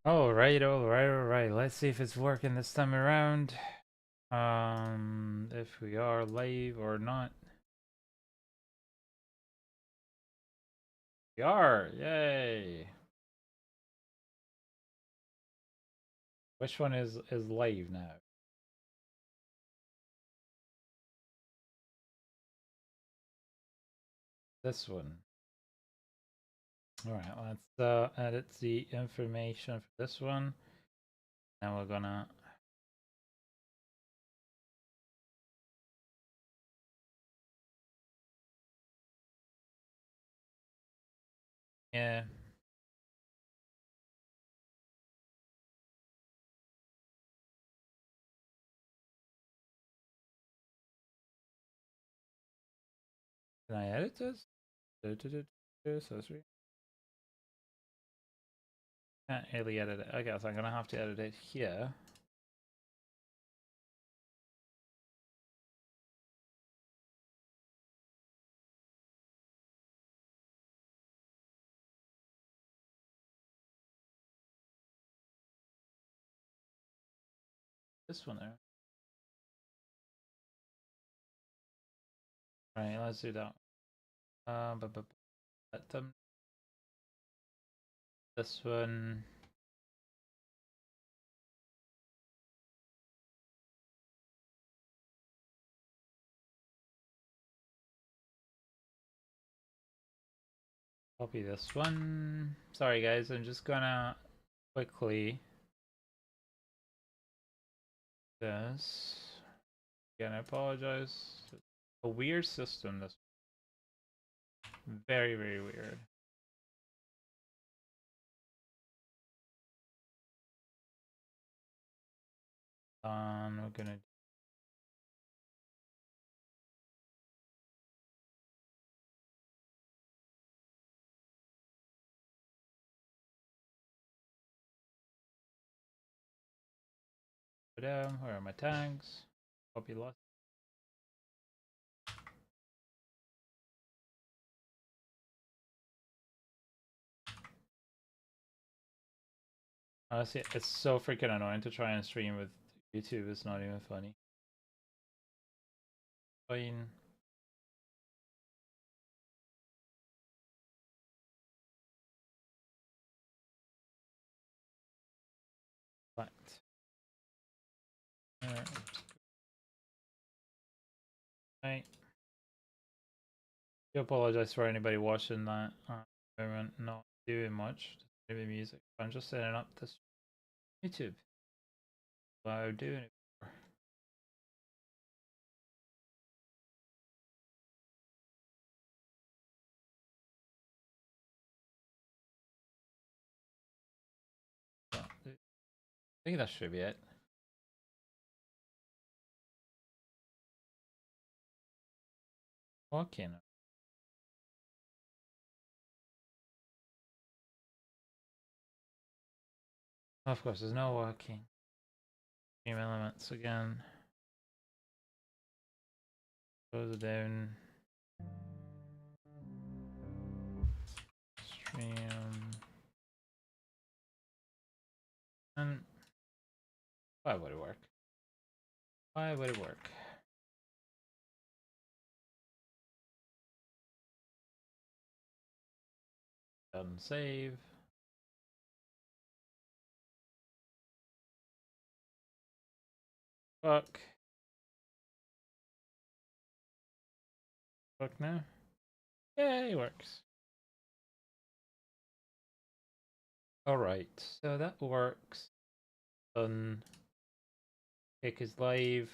All right. Let's see if it's working this time around. If we are live or not. We are. Yay. Which one is live now? This one. All right. Let's edit the information for this one. Now we're gonna. Yeah. Can I edit this? So sweet. Can't really edit it. Okay, so I'm gonna have to edit it here. This one there. All right, let's do that. But this one. Copy this one. Sorry guys, I'm just gonna quickly this. Again, I apologize. A weird system this very, very weird. We're gonna go down. Where are my tags? Copy lost. Honestly, it's so freaking annoying to try and stream with YouTube. It's not even funny. Fine. Fact. Right. I apologize for anybody watching that. I'm not doing much. Maybe music. I'm just setting up this YouTube. What I'm doing it for. So, I think that should be it. Okay. Of course, there's no working. Stream elements again. Close it down. Stream. And why would it work? Why would it work? Doesn't save. Fuck. Fuck now. Yeah, it works. Alright, so that works. Done. Kick is live.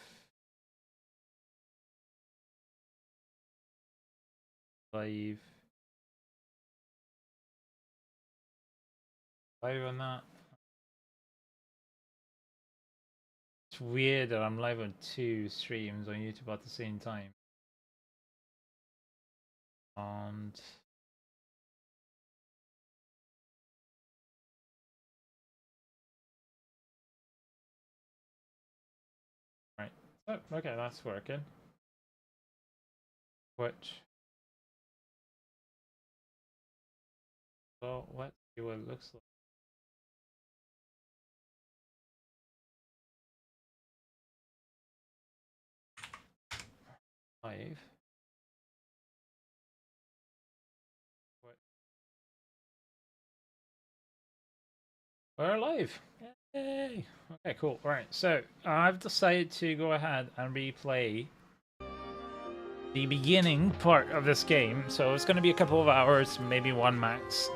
Live. Live on that. It's weird that I'm live on 2 streams on YouTube at the same time. And right. So okay, that's working. Which well let's see what it looks like. live. What? We're live. Yay! Okay, cool. All right, so I've decided to go ahead and replay the beginning part of this game. So it's going to be a couple of hours, maybe one max.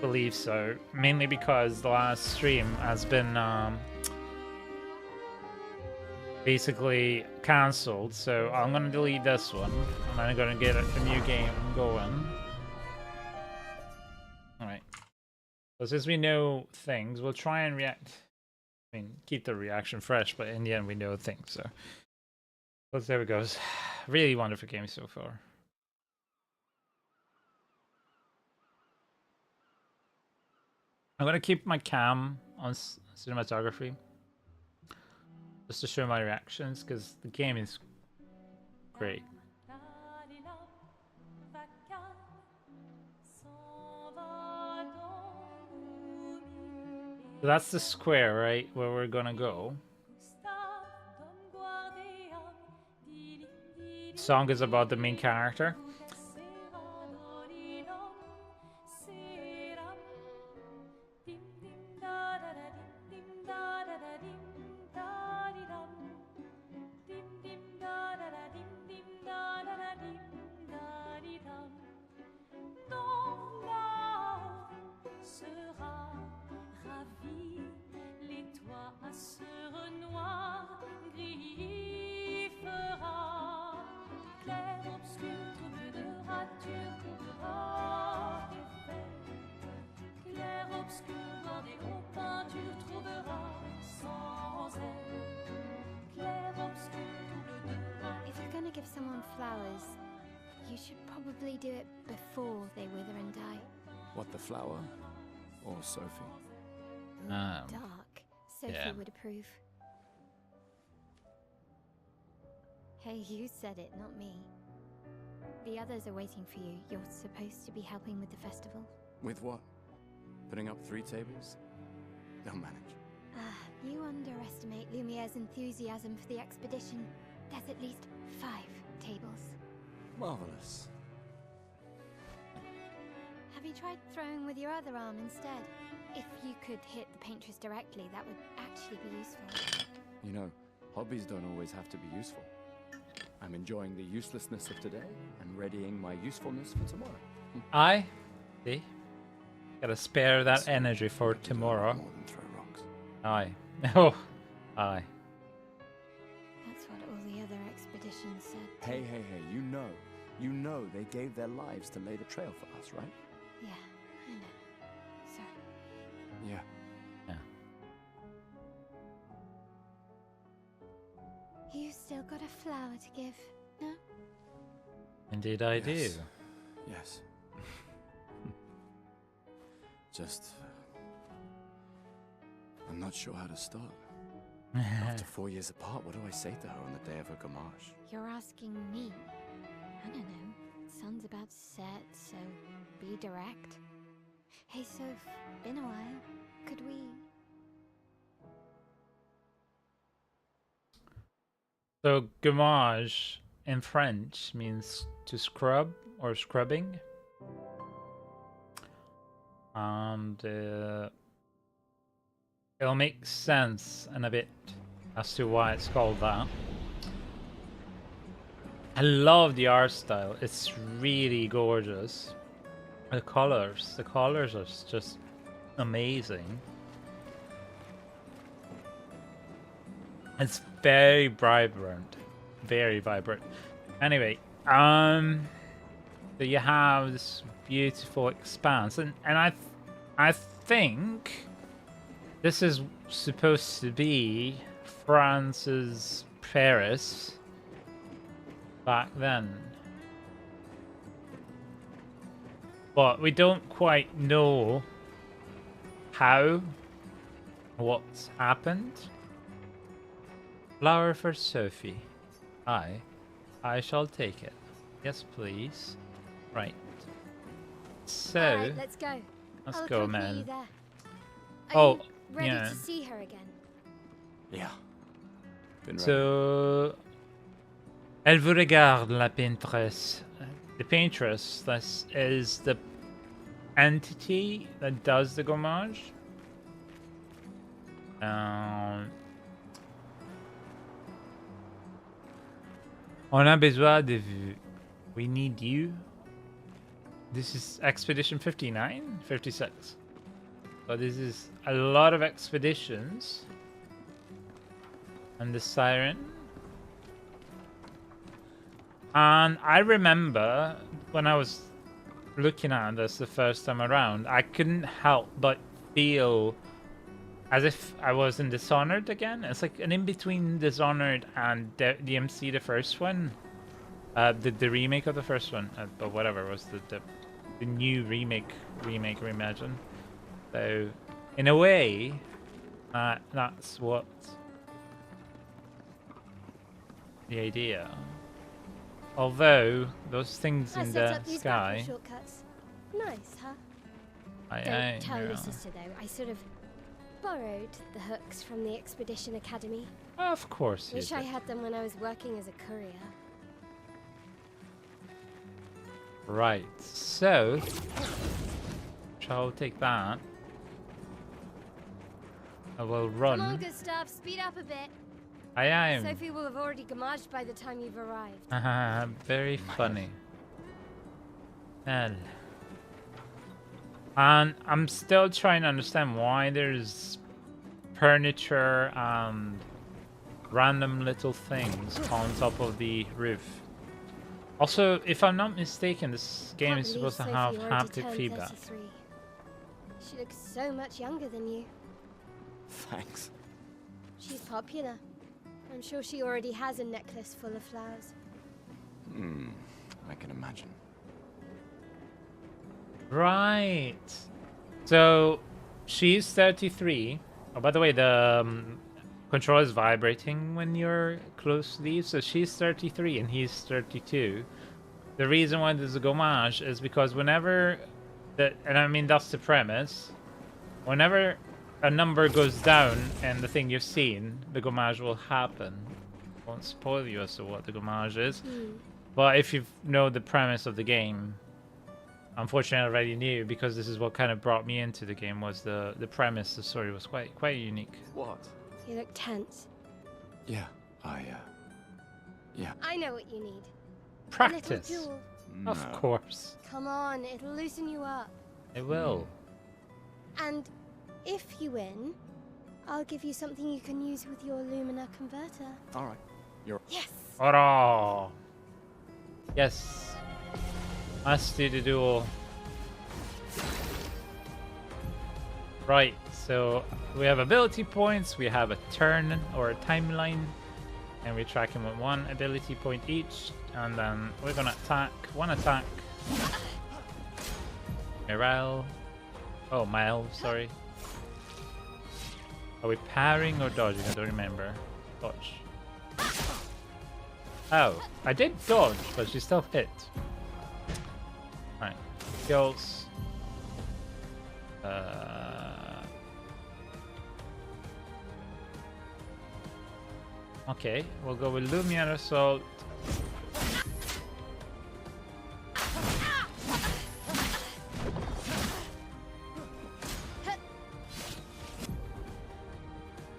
Believe so. Mainly because the last stream has been basically cancelled. So I'm going to delete this one, and I'm going to get a new game going. All right. So since we know things, we'll try and react. I mean, keep the reaction fresh, but in the end, we know things. So there it goes. Really wonderful game so far. I'm gonna keep my cam on cinematography just to show my reactions because the game is great. So that's the square, right, where we're gonna go. The song is about the main character. Clair obscur, troublera, tu trouveras effet. Clair obscur, bordé aux peintures, trouveras sans elle. Clair obscur, double de rat. If you're gonna give someone flowers, you should probably do it before they wither and die. What, the flower? Or Sophie? Dark. Sophie yeah. would approve. Hey, you said it, not me. The others are waiting for you. You're supposed to be helping with the festival. With what? Putting up 3 tables? They'll manage. You underestimate Lumiere's enthusiasm for the expedition. There's at least 5 tables. Marvelous. Have you tried throwing with your other arm instead? If you could hit the paintress directly, that would actually be useful. You know, hobbies don't always have to be useful. I'm enjoying the uselessness of today and readying my usefulness for tomorrow. See? Gotta spare that energy for tomorrow. More than throw rocks. Aye. Oh, aye. That's what all the other expeditions said. Hey, you know they gave their lives to lay the trail for us, right? Yeah, I know. Sorry. Yeah. You still got a flower to give, no? Indeed I do. Yes. Just... I'm not sure how to start. After 4 years apart, what do I say to her on the day of her gamache? You're asking me? I don't know. Sun's about to set, so be direct. Hey, Soph, been a while. Could we... So, gommage in French means to scrub or scrubbing. And it'll make sense in a bit as to why it's called that. I love the art style. It's really gorgeous. The colors are just amazing. It's very vibrant, very vibrant. Anyway, so you have this beautiful expanse, and I think this is supposed to be France's Paris back then, but we don't quite know how, what's happened. Flower for Sophie. I shall take it. Yes, please. Right. So, Alright, let's go. let's I'll go, accompany man. you there. Oh, Are you ready yeah. to see her again? Yeah. Been ready. So, Elle vous regarde, la paintress. The paintress, this is the entity that does the gommage. On a besoin de vous. We need you. This is Expedition 59? 56. So this is a lot of expeditions. And the siren. And I remember when I was looking at this the first time around, I couldn't help but feel as if I was in Dishonored again. It's like an in-between Dishonored and DMC, the first one. The remake of the first one. But whatever, was the new remake, reimagine. So, in a way, that's what the idea. Although those things in the sky. Shortcuts. Nice, huh? I Don't tell your sister though. I sort of borrowed the hooks from the Expedition Academy. Of course you Wish did. I had them when I was working as a courier. Right, so shall take that. I will run. Come on, Gustav, speed up a bit. I am. Sophie will have already gommaged by the time you've arrived. Very funny. Well. And I'm still trying to understand why there's furniture and random little things on top of the roof. Also, if I'm not mistaken, this game is supposed to have haptic feedback. 33. She looks so much younger than you. Thanks. She's popular. I'm sure she already has a necklace full of flowers. I can imagine. Right. So, she's 33. Oh, by the way, the control is vibrating when you're close to these. So she's 33 and he's 32. The reason why there's a gommage is because whenever... and I mean, that's the premise. Whenever a number goes down in the thing you've seen, the gommage will happen. Won't spoil you as to what the gommage is. But if you know the premise of the game, unfortunately I already knew, because this is what kind of brought me into the game, was the premise. The story was quite unique. What? You look tense. Yeah, yeah. I know what you need. Practice. A little jewel. Of course. Come on, it'll loosen you up. It will. And if you win, I'll give you something you can use with your Lumina converter. All right. You're... Yes! Hurrah! Yes. Let's do the duel. Right, so we have ability points, we have a turn or a timeline, and we track him with one ability point each, and then we're gonna attack, one attack. Morale. Oh, Mile, sorry. Are we parrying or dodging? I don't remember. Dodge. Oh, I did dodge, but she still hit. Alright. Skills. Okay, we'll go with Lumiere Assault.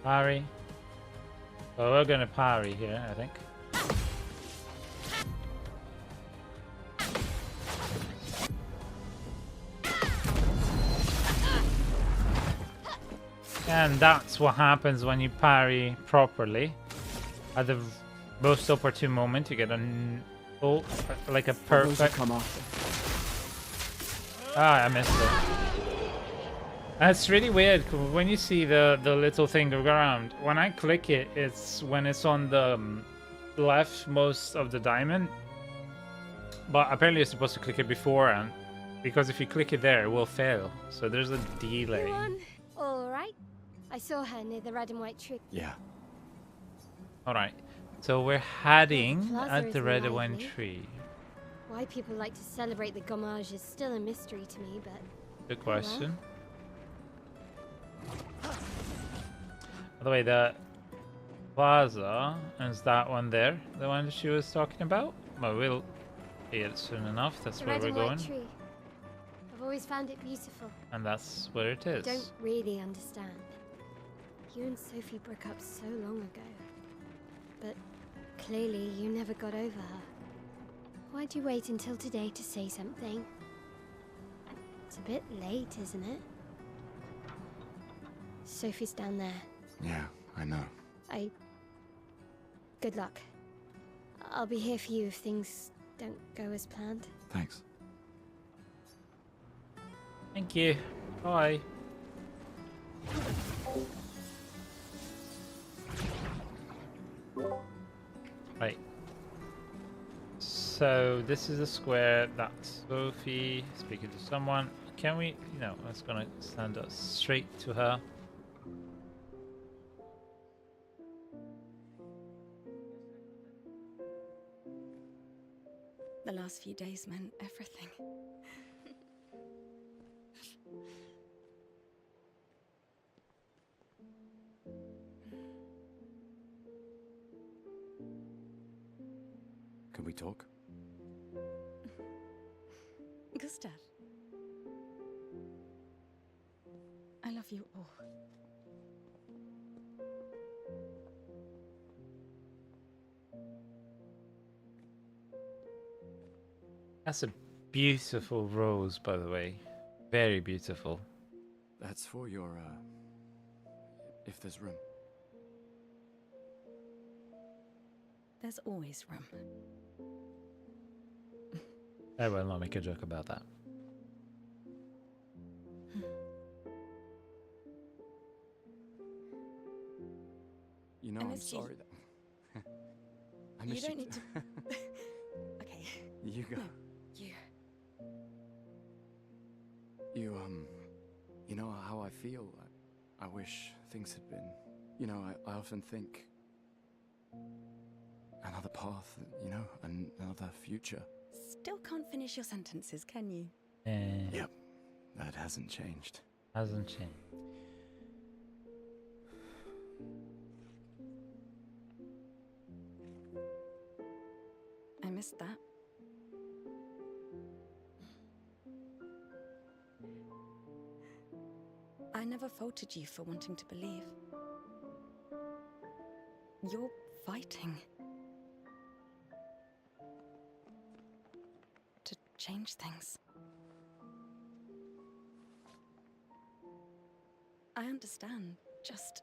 Parry. Well, we're gonna parry here, I think. And that's what happens when you parry properly. At the most opportune moment, you get like a perfect. Come after. Ah, I missed it. That's really weird when you see the little thing go around. When I click it, it's when it's on the leftmost of the diamond. But apparently you're supposed to click it beforehand, because if you click it there, it will fail. So there's a delay. You won. All right. I saw her near the red and white tree. Yeah. Alright, so we're heading Plaza at the is red and white lively. tree. Why people like to celebrate the gommage is still a mystery to me, but Good question. By the way, plaza. Is that one there? The one that she was talking about? Well, we'll see it soon enough. That's The where red we're and going. white tree. I've always found it beautiful. And that's where it I is. don't really understand. You and Sophie broke up so long ago. But clearly you never got over her. Why'd you wait until today to say something? It's a bit late, isn't it? Sophie's down there. Yeah, I know. Good luck. I'll be here for you if things don't go as planned. Thanks. Thank you. Bye. Right. So this is a square. That's Sophie speaking to someone. Can we? No, that's gonna send us straight to her. The last few days meant everything. Can we talk? Gustav. I love you all. That's a beautiful rose, by the way. Very beautiful. That's for your, if there's room. There's always room. I will not make a joke about that. You know, I I'm missed you. sorry that... I You miss don't need to... Okay, You go. no, you. You know how I feel? I wish things had been... You know, I often think... Another path, you know, another future. Still can't finish your sentences, can you? Yep, that hasn't changed. Hasn't changed. I missed that. I never faulted you for wanting to believe. You're fighting to change things. I understand, just...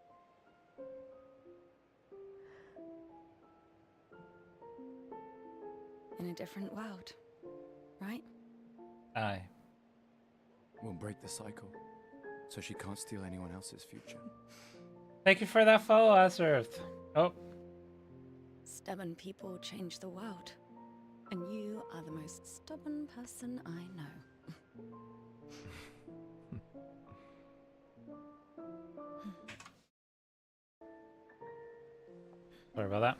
in a different world, right? Aye. We'll break the cycle, so she can't steal anyone else's future. Thank you for that follow, Azurth. Oh, Stubborn people change the world. And you are the most stubborn person I know. sorry about that.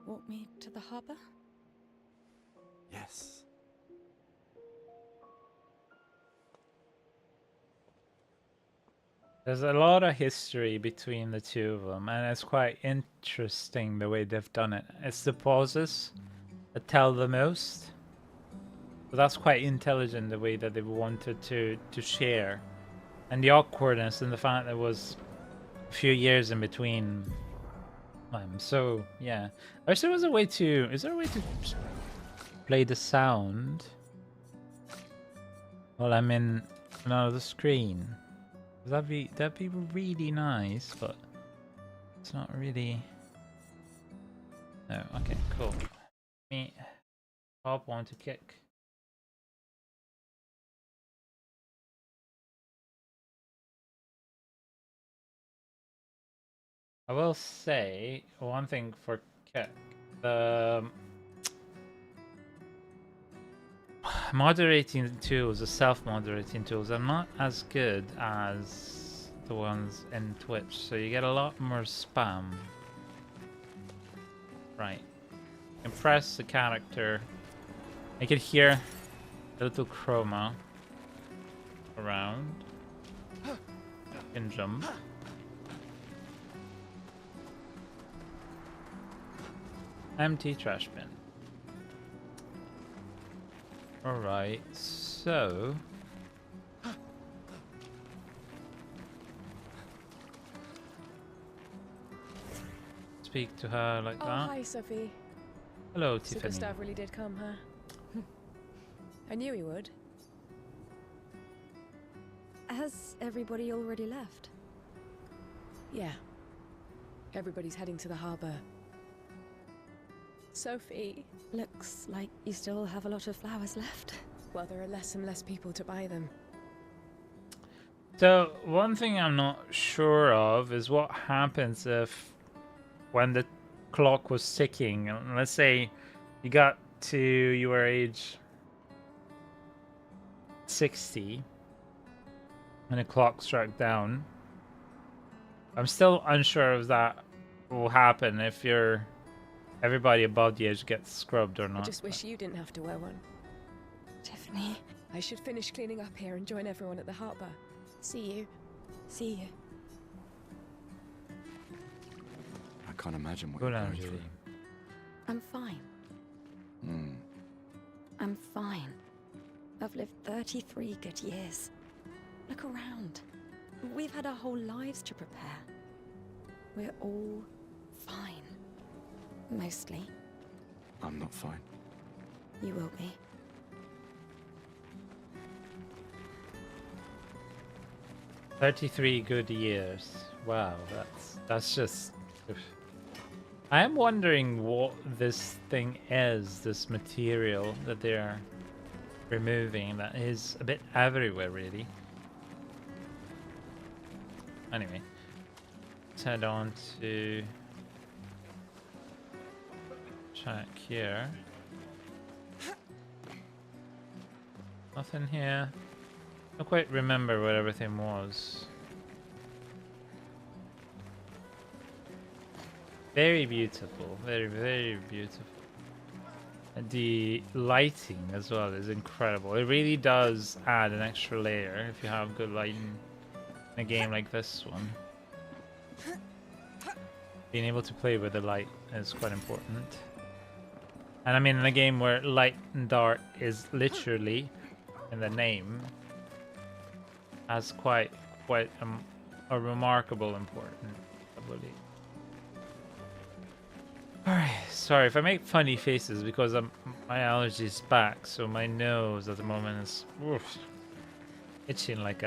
Walk me to the harbor? Yes. There's a lot of history between the two of them, and it's quite interesting the way they've done it. It's the pauses that tell the most. So that's quite intelligent, the way that they wanted to share. And the awkwardness and the fact there was a few years in between. So, yeah. I wish there was a way to... Is there a way to play the sound while I'm in another screen? That'd be really nice, but it's not really. No, okay, cool. Let me hop on to kick. I will say one thing for kick. The moderating tools, the self-moderating tools, are not as good as the ones in Twitch, so you get a lot more spam. Right. You can press the character. I can hear a little chroma around. Can jump. Empty trash bin. Alright, so... Speak to her like Oh, that. hi, Sophie. Hello, So Tiffany. Gustav really did come, huh? I knew he would. Has everybody already left? Yeah. Everybody's heading to the harbour. Sophie. Looks like you still have a lot of flowers left. Well, there are less and less people to buy them. So, one thing I'm not sure of is what happens if when the clock was ticking, and let's say you got to your age 60 and the clock struck down. I'm still unsure if that will happen if everybody above the age gets scrubbed or not. I just wish you didn't have to wear one. Tiffany. I should finish cleaning up here and join everyone at the harbour. See you. See you. I can't imagine what Go you're down, going Julie. through. I'm fine. Hmm. I'm fine. I've lived 33 good years. Look around. We've had our whole lives to prepare. We're all fine. Mostly. I'm not fine. You will be. $33 good years. Wow, that's just... I am wondering what this thing is, this material that they're removing that is a bit everywhere, really. Anyway, let's head on to check here. Nothing here. I don't quite remember what everything was. Very beautiful, very, very beautiful. And the lighting as well is incredible. It really does add an extra layer if you have good lighting in a game like this one. Being able to play with the light is quite important. And I mean, in a game where light and dark is literally in the name, has quite a remarkable importance, I believe. Alright, sorry if I make funny faces because my allergy is back, so my nose at the moment is itching like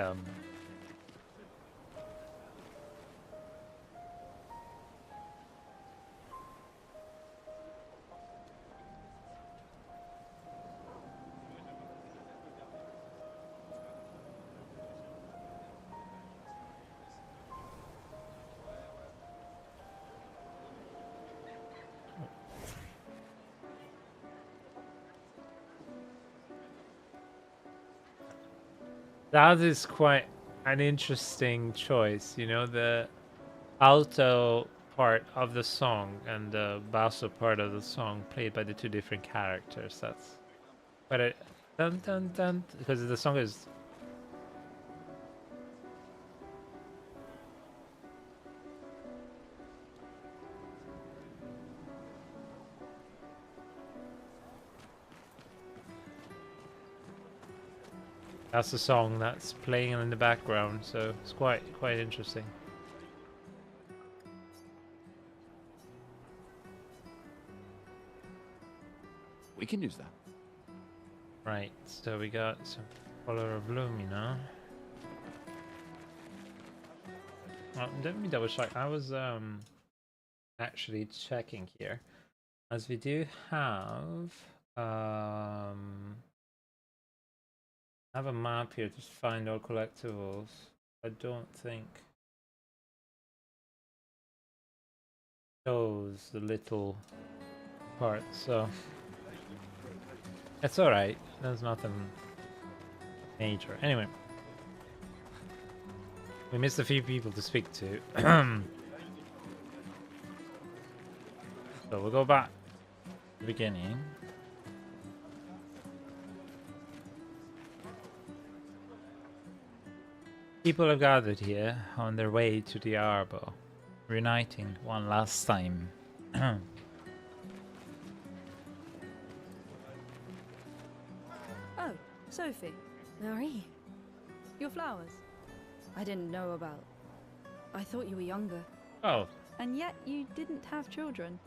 that is quite an interesting choice, you know, the alto part of the song and the basso part of the song played by the two different characters. That's quite a dun dun dun, because the song is that's the song that's playing in the background, so it's quite interesting. We can use that. Right, so we got some color of lumina. Let me double check. I was actually checking here, as we do have a map here to find all collectibles. I don't think shows the little part, so it's all right. There's nothing major. Anyway, we missed a few people to speak to. So we'll go back to the beginning. People have gathered here on their way to the arbor, reuniting one last time. Oh, Sophie, Marie, your flowers. I didn't know about. I thought you were younger. Oh, And yet you didn't have children.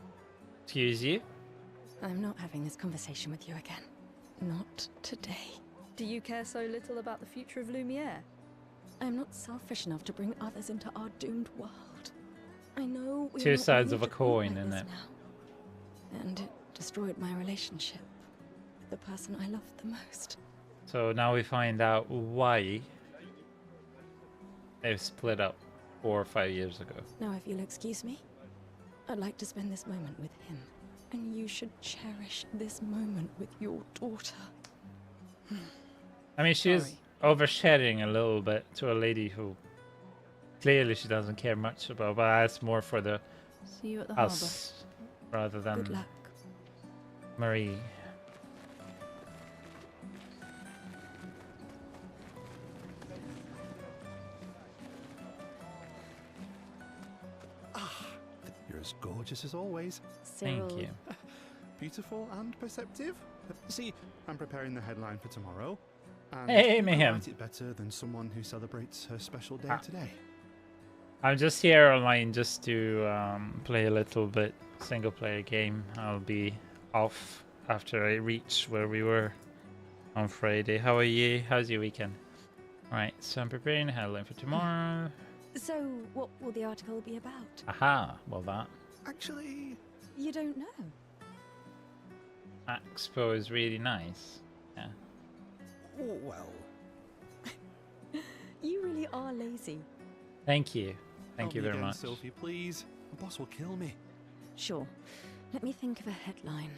excuse you? I'm not having this conversation with you again. Not today. Do you care so little about the future of Lumiere? I'm not selfish enough to bring others into our doomed world. I know we're Two not sides made of a to be coin, like isn't this it? now. And it destroyed my relationship. The person I loved the most. So now we find out why they've split up 4 or 5 years ago. Now, if you'll excuse me, I'd like to spend this moment with him. And you should cherish this moment with your daughter. I mean, she's Sorry. oversharing a little bit to a lady who clearly she doesn't care much about, but that's more for the See you at the harbour. us rather Good than luck. Marie. You're as gorgeous as always. Thank Cyril, you. Beautiful and perceptive. See, I'm preparing the headline for tomorrow. And Hey, who could Mayhem. write it better than someone who celebrates her special day Ah. today? I'm just here online just to play a little bit single player game. I'll be off after I reach where we were on Friday. How are you? How's your weekend? Right, so I'm preparing a headline for tomorrow. so what will the article be about? Aha, well that Actually, You don't know. expo is really nice. Yeah. well, You really are lazy. Thank you. Thank help you me very again, much. Sophie, please. The boss will kill me. Sure. Let me think of a headline.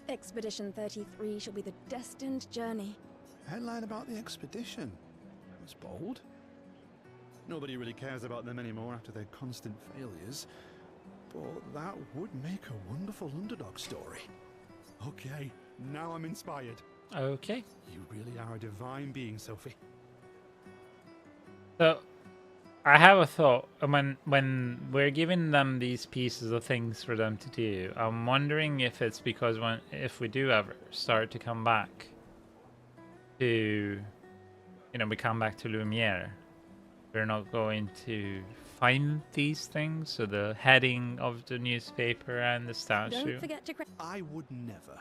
Expedition 33 shall be the destined journey. Headline about the expedition. That's bold. Nobody really cares about them anymore after their constant failures. But that would make a wonderful underdog story. Okay, now I'm inspired. Okay. You really are a divine being, Sophie. So I have a thought. When we're giving them these pieces of things for them to do, I'm wondering if it's because if we do ever start to come back to, we come back to Lumiere, we're not going to find these things. So the heading of the newspaper and the statue. Don't forget to I would never.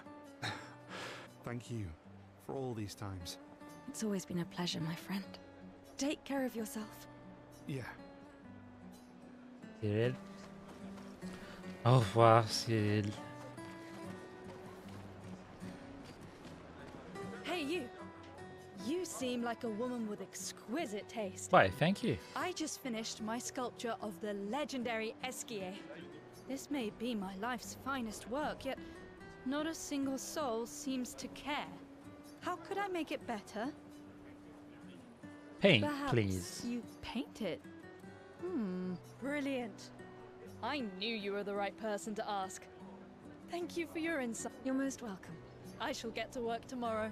Thank you for all these times. It's always been a pleasure, my friend. Take care of yourself. Yeah. Cyril. Au revoir, Cyril. Hey, you. You seem like a woman with exquisite taste. Why, thank you. I just finished my sculpture of the legendary Esquier. This may be my life's finest work, yet not a single soul seems to care. How could I make it better? Paint, Perhaps please. you paint it. Brilliant. I knew you were the right person to ask. Thank you for your insight. You're most welcome. I shall get to work tomorrow.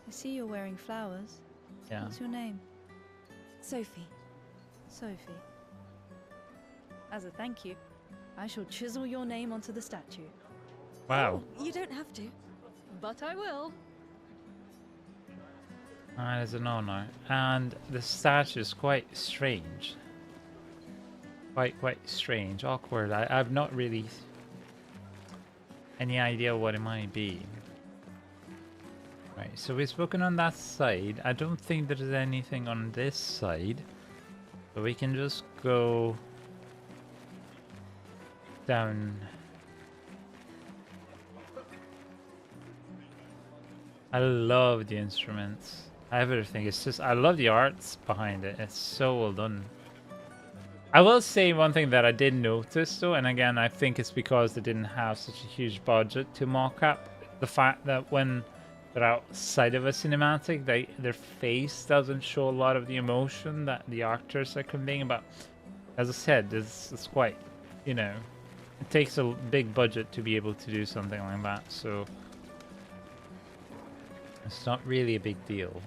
I see you're wearing flowers. Yeah. What's your name? Sophie. Sophie. As a thank you, I shall chisel your name onto the statue. Wow. You don't have to. But I will. That is an honor. And the statue is quite strange. Quite strange. Awkward. I've not really any idea what it might be. Right, so we've spoken on that side. I don't think there's anything on this side. So we can just go down. I love the instruments. Everything. It's just, I love the arts behind it. It's so well done. I will say one thing that I did notice though, and again, I think it's because they didn't have such a huge budget to mock up. The fact that when they're outside of a cinematic, their face doesn't show a lot of the emotion that the actors are conveying. But as I said, it's quite, it takes a big budget to be able to do something like that. So it's not really a big deal.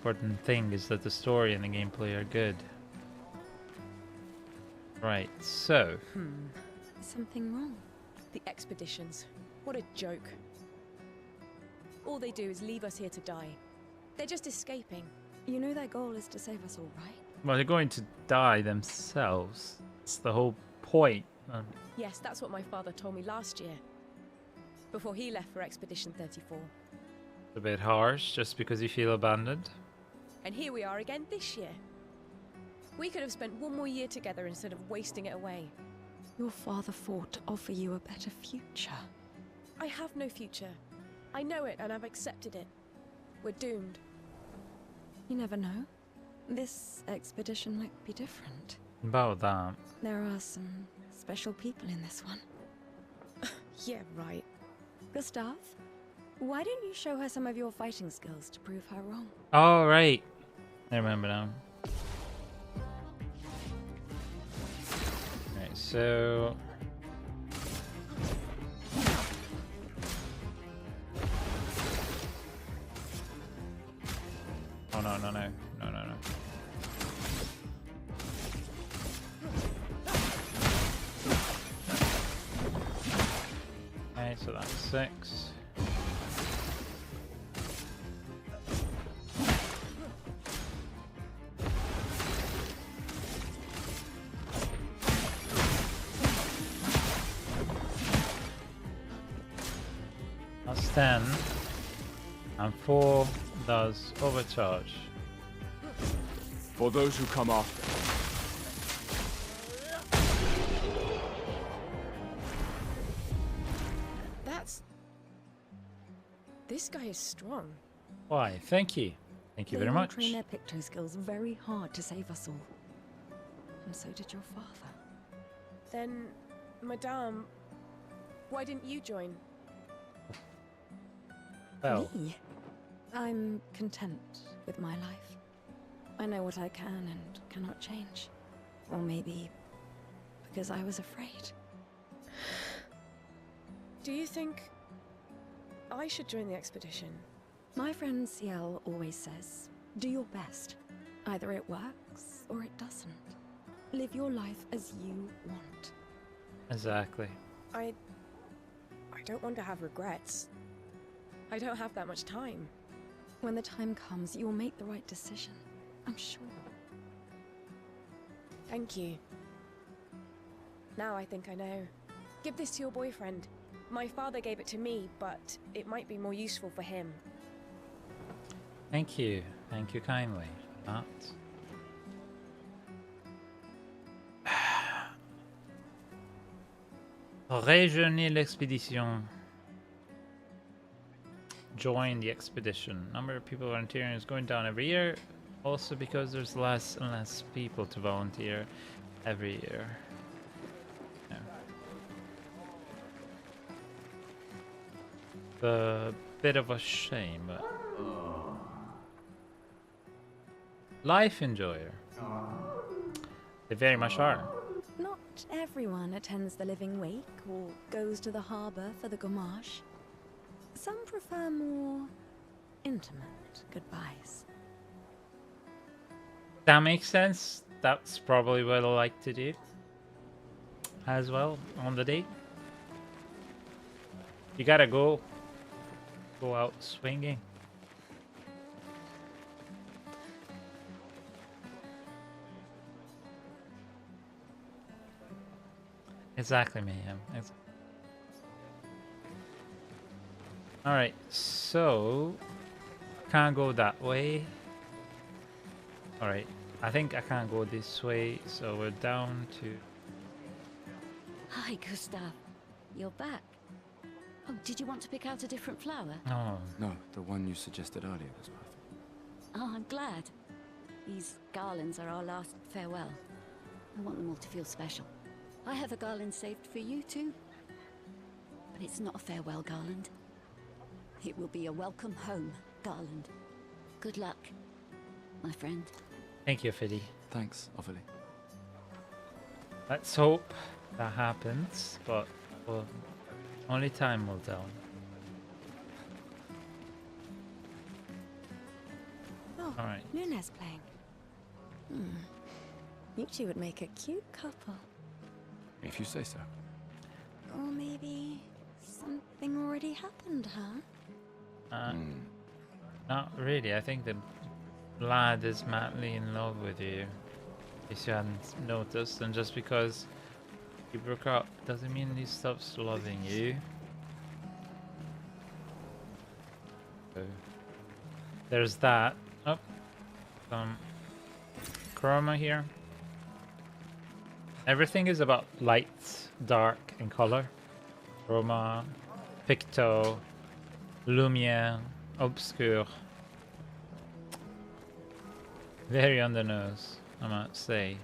important thing is that the story and the gameplay are good. Right, so Is something wrong? The expeditions. What a joke. All they do is leave us here to die. They're just escaping. You know their goal is to save us all, right? well, they're going to die themselves. It's the whole point. Yes, that's what my father told me last year. Before he left for Expedition 34. A bit harsh, just because you feel abandoned. And here we are again this year. We could have spent one more year together instead of wasting it away. Your father fought to offer you a better future. I have no future. I know it and I've accepted it. We're doomed. You never know. This expedition might be different. About that. There are some special people in this one. Yeah, right. Gustav, why don't you show her some of your fighting skills to prove her wrong? All right. I remember now. Right, so oh no. Okay, so that's 6. That's 10. And 4 does overcharge. For those who come after. This guy is strong. Why, thank you. Thank you They very all much. train their picto skills very hard to save us all. And so did your father. Then, Madame, why didn't you join? Well, Me? I'm content with my life. I know what I can and cannot change. Or maybe because I was afraid. Do you think I should join the expedition? My friend Ciel always says, do your best. Either it works or it doesn't. Live your life as you want. exactly. I don't want to have regrets. I don't have that much time. When the time comes, you'll make the right decision. I'm sure. Thank you. Now I think I know. Give this to your boyfriend. My father gave it to me, but it might be more useful for him. Thank you. Thank you kindly. That. Rejoignez l'expédition. Join the expedition. Number of people volunteering is going down every year. Also because there's less and less people to volunteer every year. Yeah. A bit of a shame, but life enjoyer. They very much are. Not everyone attends the Living Wake or goes to the harbour for the gommage. Some prefer more intimate goodbyes. That makes sense. That's probably what I like to do as well on the date. You gotta go out swinging. Exactly, Mayhem. Alright, so can't go that way. Alright, I think I can't go this way, so we're down to... Hi, Gustav. You're back. Oh, did you want to pick out a different flower? Oh, No, the one you suggested earlier was perfect. Oh, I'm glad. These garlands are our last farewell. I want them all to feel special. I have a garland saved for you too. But it's not a farewell garland. It will be a welcome home garland. Good luck, my friend. thank you, Fiddy. Thanks, Ophelia. Let's hope that happens, but well, only time will tell. Oh, Alright. Luna's playing. You two would make a cute couple. If you say so. Or maybe something already happened, huh? Not really. I think the lad is madly in love with you. If you hadn't noticed, and just because you broke up doesn't mean he stops loving you. So, there's that. Oh, some chroma here. Everything is about light, dark, and color. Chroma, picto, lumière, obscur. Very on the nose, I might say.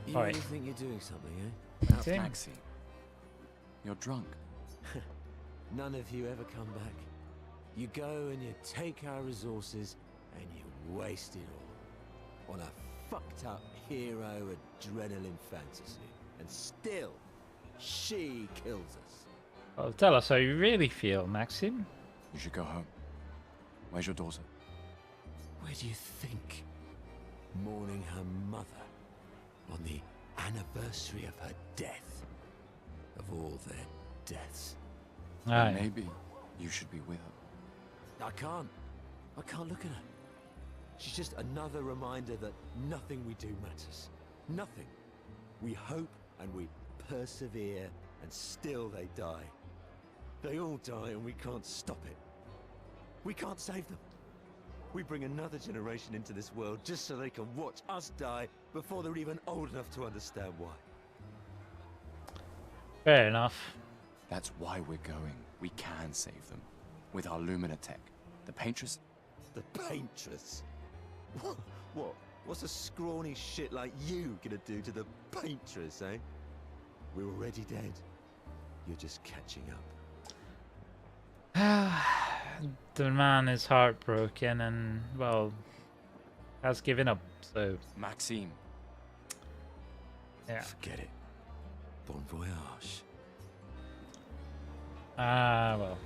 You Alright. really think you're doing something, eh? That's him. Maxine, you're drunk. None of you ever come back. You go and you take our resources and you waste it all on a fucked up hero adrenaline fantasy. And still, she kills us. Well, tell us how you really feel, Maxim. You should go home. Where's your daughter? Where do you think? Mourning her mother on the anniversary of her death. Of all their deaths. Aye. Maybe you should be with her. I can't look at her. She's just another reminder that nothing we do matters. Nothing. We hope and we persevere, and still they die. They all die and we can't stop it. We can't save them. We bring another generation into this world just so they can watch us die before they're even old enough to understand why. Fair enough. That's why we're going. We can save them. With our Lumina tech. The Paintress. The Paintress? What? What's a scrawny shit like you gonna do to the Paintress, eh? We're already dead. You're just catching up. The man is heartbroken and, well, has given up, so... Maxime. Yeah. Forget it. Bon voyage. Ah, well.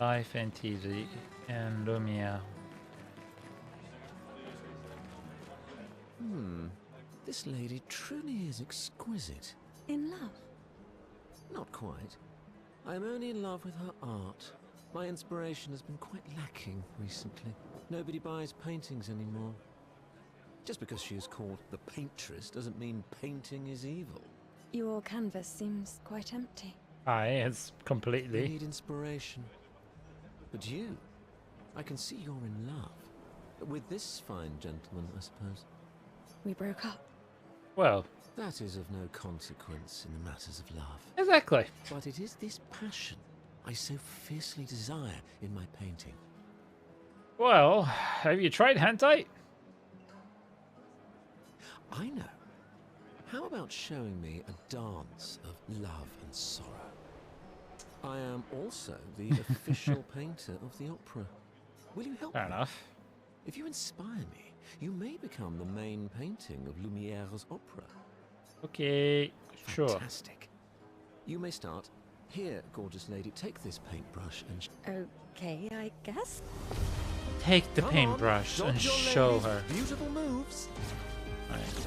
Life and TV and Lumia. This lady truly is exquisite. In love? Not quite. I am only in love with her art. My inspiration has been quite lacking recently. Nobody buys paintings anymore. Just because she is called the Paintress doesn't mean painting is evil. Your canvas seems quite empty. Aye, it's You completely. need inspiration. But you, I can see you're in love. With this fine gentleman, I suppose. We broke up. Well, That is of no consequence in the matters of love. exactly. But it is this passion I so fiercely desire in my painting. Well, have you tried hentai? I know. How about showing me a dance of love and sorrow? I am also the official painter of the opera. Will you help Fair me? enough. If you inspire me, you may become the main painting of Lumiere's opera. Okay, sure. Fantastic. You may start. Here, gorgeous lady, take this paintbrush and... Okay, I guess. Take the Come on, paintbrush and dodge your show ladies' her. Beautiful moves. Right.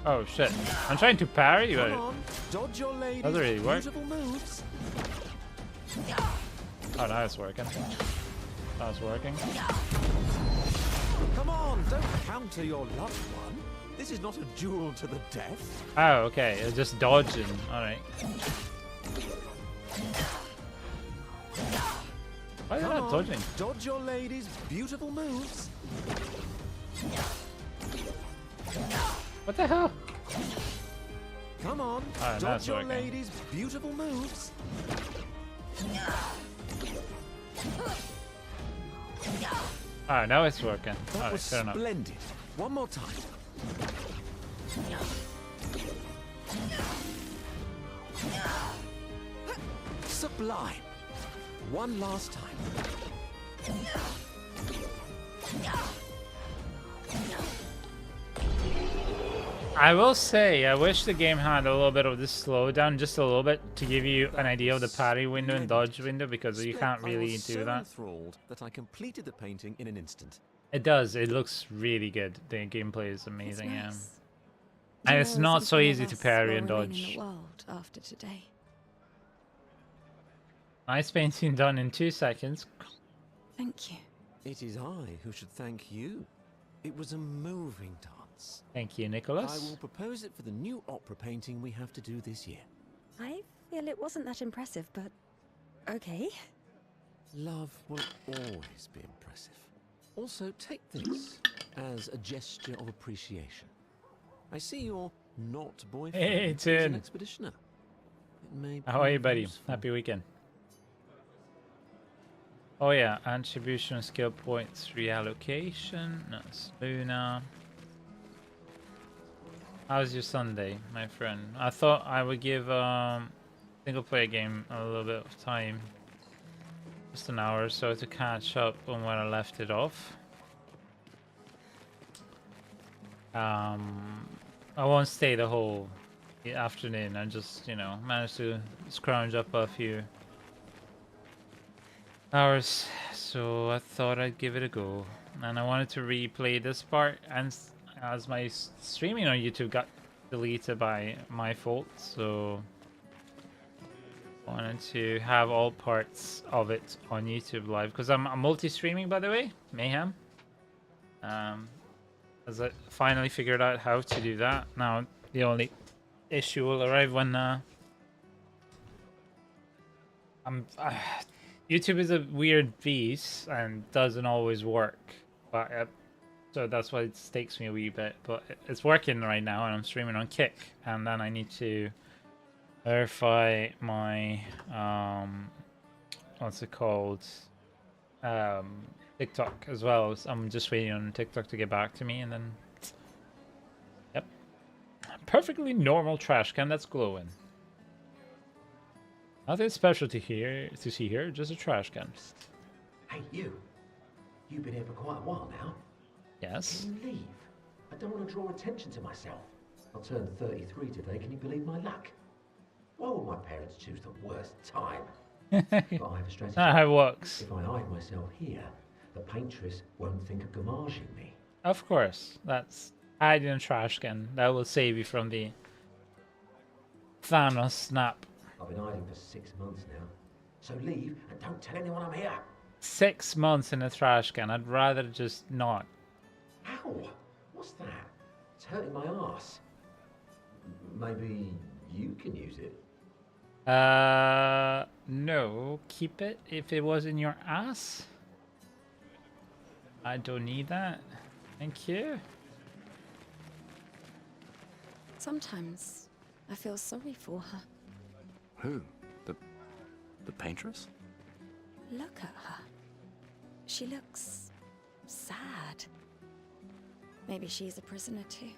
Oh shit. I'm trying to parry, Come but... on, dodge your ladies' Doesn't really work. beautiful moves. Oh, now it's working. Now it's working. Come on, don't counter your loved one. This is not a duel to the death. Oh, okay. It's just dodging. Alright. Why are you Come not on, dodging? dodge your ladies' beautiful moves. What the hell? Come on, Alright, now dodge it's your working. ladies' beautiful moves. Oh, now it's working. That Alright, was fair enough. splendid. One more time. sublime. One last time. I will say, I wish the game had a little bit of this slowdown, just a little bit, to give you an idea of the parry window and dodge window, because you can't really do that. Enthralled that I completed the painting in an instant. It does. It looks really good. The gameplay is amazing, yeah. Nice. And it's not so Something easy of to us parry will and remain in dodge. the world after today. Nice painting done in 2 seconds. Thank you. It is I who should thank you. It was a moving dance. Thank you, I Nicholas. will propose it for the new opera painting we have to do this year. I feel it wasn't that impressive, but okay. Love will always be impressive. Also, take this as a gesture of appreciation. I see you're not boyfriend. Hey, is an Tim. expeditioner. It may How are you, prove buddy? useful. Happy weekend. Oh yeah, attribution skill points reallocation. That's Luna. How's your Sunday, my friend? I thought I would give single player game a little bit of time. Just an hour or so to catch up on where I left it off. I won't stay the whole afternoon. I just, you know, managed to scrounge up a few hours, so I thought I'd give it a go. And I wanted to replay this part, and as my streaming on YouTube got deleted by my fault, so I wanted to have all parts of it on YouTube live, because I'm multi-streaming, by the way, Mayhem. As I finally figured out how to do that. Now the only issue will arrive when YouTube is a weird beast and doesn't always work, but so that's why it takes me a wee bit. But it's working right now, and I'm streaming on Kick, and then I need to verify my what's it called, TikTok as well. So I'm just waiting on TikTok to get back to me, and then yep, perfectly normal trash can that's glowing. Nothing special to see here, just a trash can. Hey, you. You've been here for quite a while now. Yes. Can you leave? I don't want to draw attention to myself. I'll turn 33 today, can you believe my luck? Why would my parents choose the worst time? But I have a strategy. Not how it works. If I hide myself here, the paintress won't think of gommaging me. Of course, that's hiding a trash can. That will save you from the Thanos snap. I've been hiding for 6 months now. So leave and don't tell anyone I'm here. 6 months in a trash can. I'd rather just not. Ow! What's that? It's hurting my arse. Maybe you can use it. No. Keep it if it was in your ass. I don't need that. Thank you. Sometimes I feel sorry for her. Who? The paintress? Look at her. She looks sad. Maybe she's a prisoner too.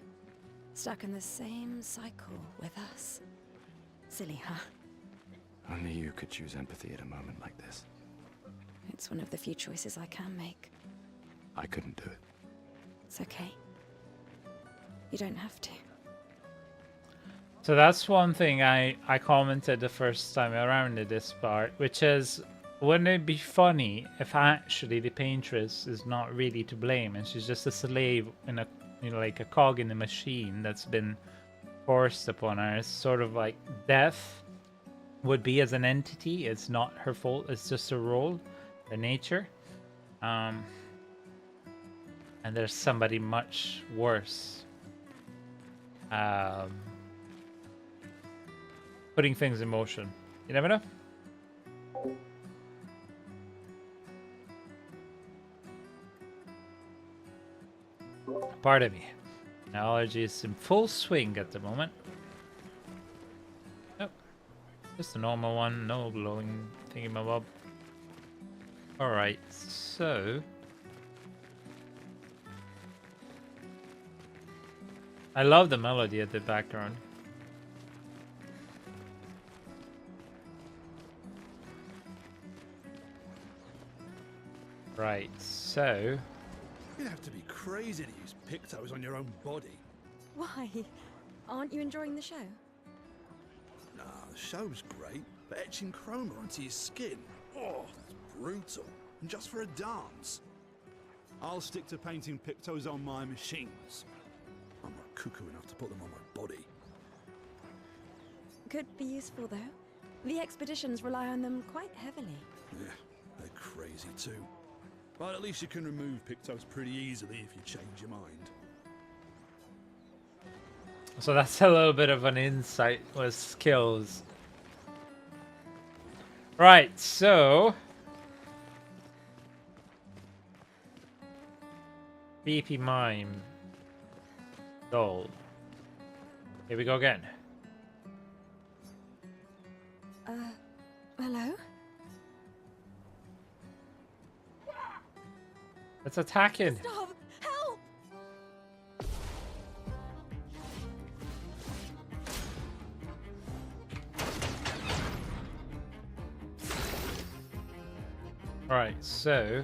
Stuck in the same cycle with us. Silly, huh? Only you could choose empathy at a moment like this. It's one of the few choices I can make. I couldn't do it. It's okay. You don't have to. So that's one thing I commented the first time around at this part, which is, wouldn't it be funny if actually the paintress is not really to blame and she's just a slave in a, you know, like a cog in the machine that's been forced upon her? It's sort of like death would be as an entity. It's not her fault. It's just a role, a nature. And there's somebody much worse. Putting things in motion. You never know. Pardon me. Allergy is in full swing at the moment. Nope. Just a normal one. No glowing thingamabob. Alright, so... I love the melody at the background. Right, so... You'd have to be crazy to use pictos on your own body. Why? Aren't you enjoying the show? Nah, the show's great, but etching chroma onto your skin, oh, that's brutal. And just for a dance. I'll stick to painting pictos on my machines. I'm not cuckoo enough to put them on my body. Could be useful, though. The expeditions rely on them quite heavily. Yeah, they're crazy too. But at least you can remove pictos pretty easily if you change your mind. So that's a little bit of an insight with skills. Right, so... BP Mime. Doll. Here we go again. Hello? It's attacking. Stop! Help! Alright, so...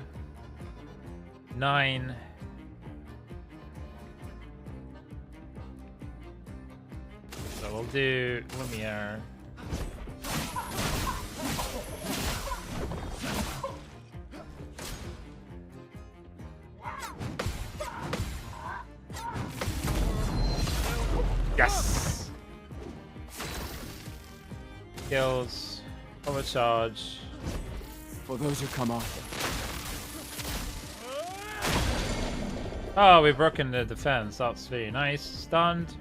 9... So we'll do Lumiere. Yes! Kills. Overcharge. For those who come after. Oh, we've broken the defense. That's very nice. Stunned.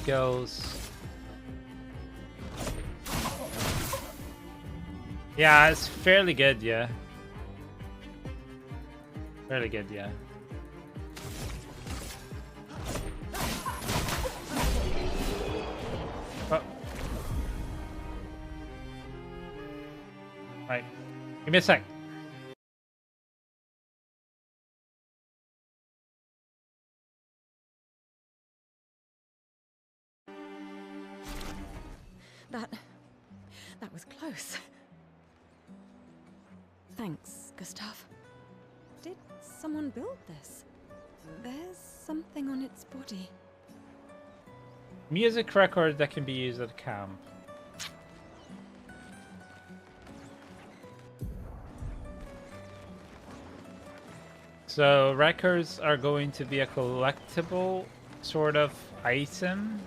Skills. Yeah, it's fairly good, yeah. Fairly good, yeah. Oh. Right. Give me a sec. That was close. Thanks, Gustav. Did someone build this? There's something on its body. Music record that can be used at camp. So records are going to be a collectible sort of item.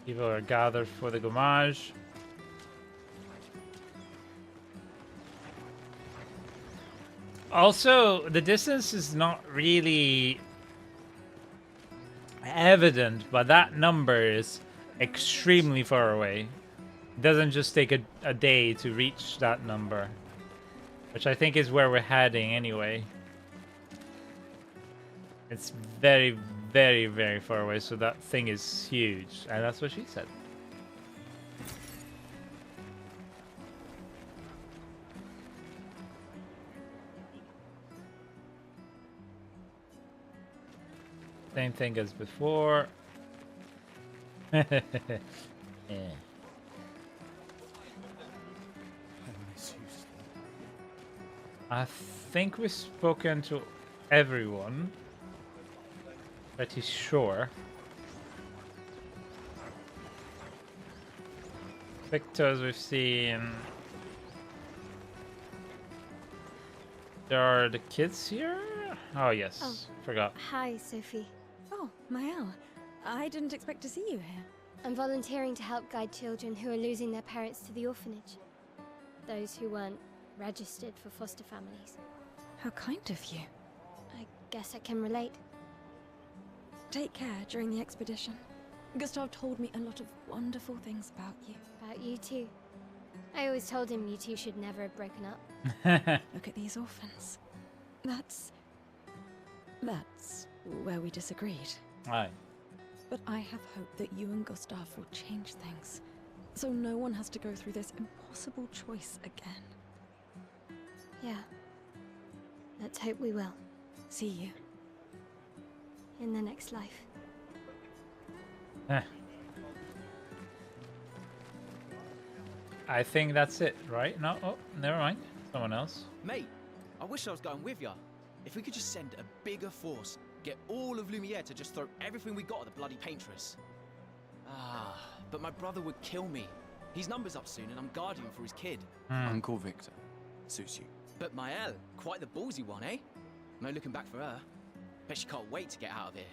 People are gathered for the gommage. Also, the distance is not really evident, but that number is extremely far away. It doesn't just take a day to reach that number, which I think is where we're heading anyway. It's very, very, very far away, so that thing is huge, and that's what she said. Same thing as before. Yeah. I think we've spoken to everyone. Pretty sure. Victors we've seen. There are the kids here? Oh yes, Oh. forgot. Hi, Sophie. Oh, Mael. I didn't expect to see you here. I'm volunteering to help guide children who are losing their parents to the orphanage. Those who weren't registered for foster families. How kind of you. I guess I can relate. Take care during the expedition. Gustav told me a lot of wonderful things about you. About you too. I always told him you two should never have broken up. Look at these orphans. That's where we disagreed. Aye. But I have hope that you and Gustav will change things, so no one has to go through this impossible choice again. Yeah. Let's hope we will. See you. in the next life. Eh. I think that's it, right? No, oh, never mind. Someone else. Mate, I wish I was going with ya. If we could just send a bigger force, get all of Lumiere to just throw everything we got at the bloody paintress. Ah, but my brother would kill me. His number's up soon and I'm guardian for his kid. Uncle Victor. Suits you. But Maëlle, quite the ballsy one, eh? No looking back for her. Bet she can't wait to get out of here.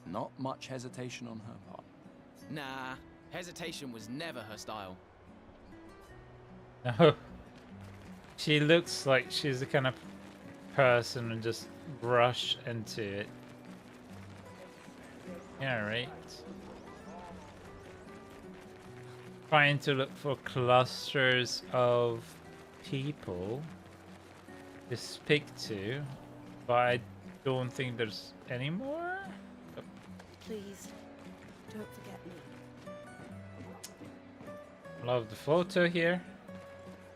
Not much hesitation on her part. Nah, hesitation was never her style. No. She looks like she's the kind of person who just rush into it. Yeah, right. Trying to look for clusters of people to speak to, but I don't think there's any more. Please, don't forget me. Love the photo here.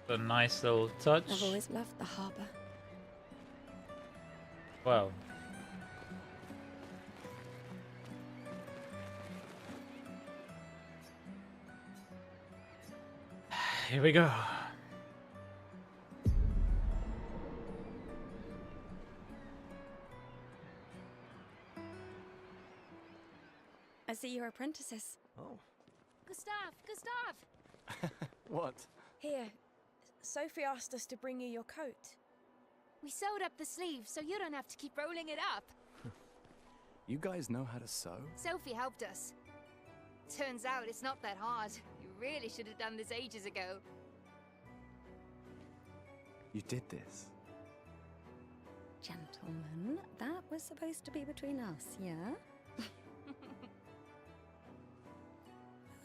A nice little touch. I've always loved the harbour. Well. Here we go. I see you're apprentices. Oh. Gustav! What? Here, Sophie asked us to bring you your coat. We sewed up the sleeves so you don't have to keep rolling it up. You guys know how to sew? Sophie helped us. Turns out it's not that hard. You really should have done this ages ago. You did this. Gentlemen, that was supposed to be between us, yeah?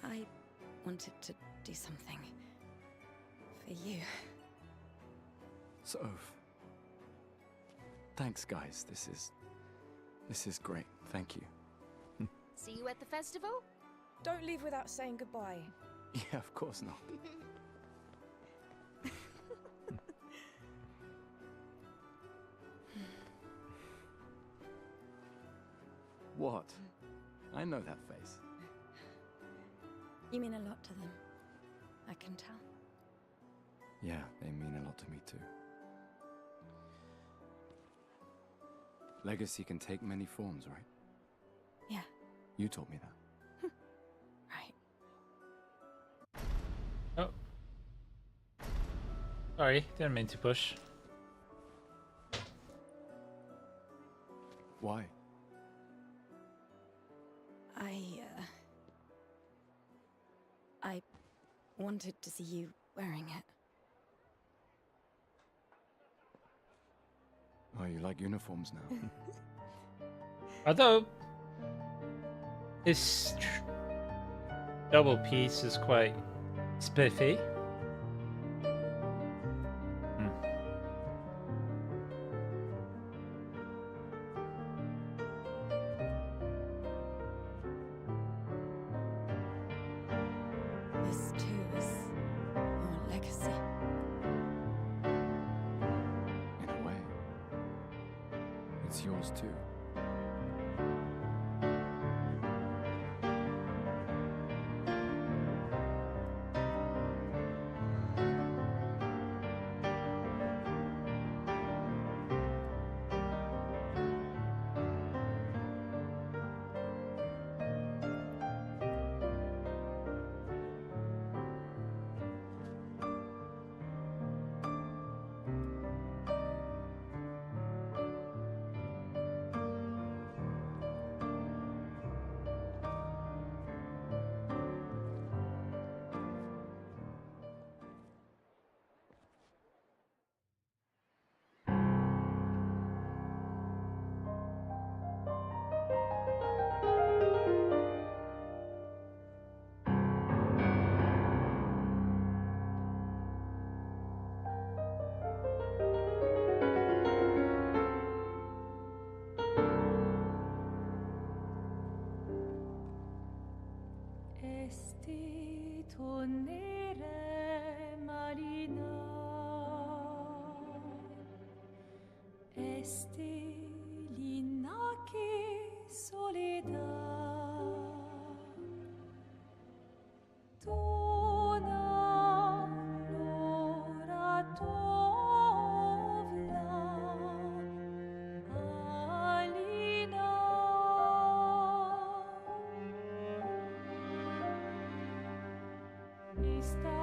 I wanted to do something for you. Soph. Thanks, guys. This is great. Thank you. See you at the festival? Don't leave without saying goodbye. Yeah, of course not. What? I know that face. You mean a lot to them. I can tell. Yeah, they mean a lot to me too. Legacy can take many forms, right? Yeah. You told me that. Right. Oh. Sorry, didn't mean to push. Why? I wanted to see you wearing it. Oh, you like uniforms now? Although this double piece is quite spiffy. This too is your legacy. In a way. It's yours too. Tona Nora Tovla Alina Esta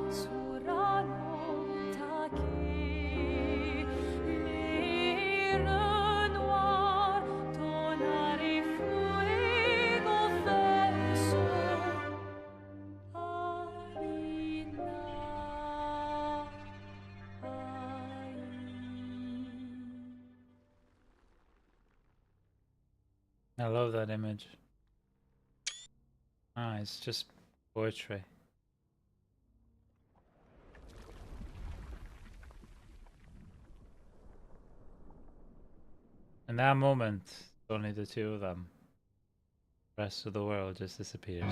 Surano Taki Les Renoir Tonari Fuego Verso Alina I love that image. Ah, it's just poetry. In that moment, only the two of them. The rest of the world just disappears.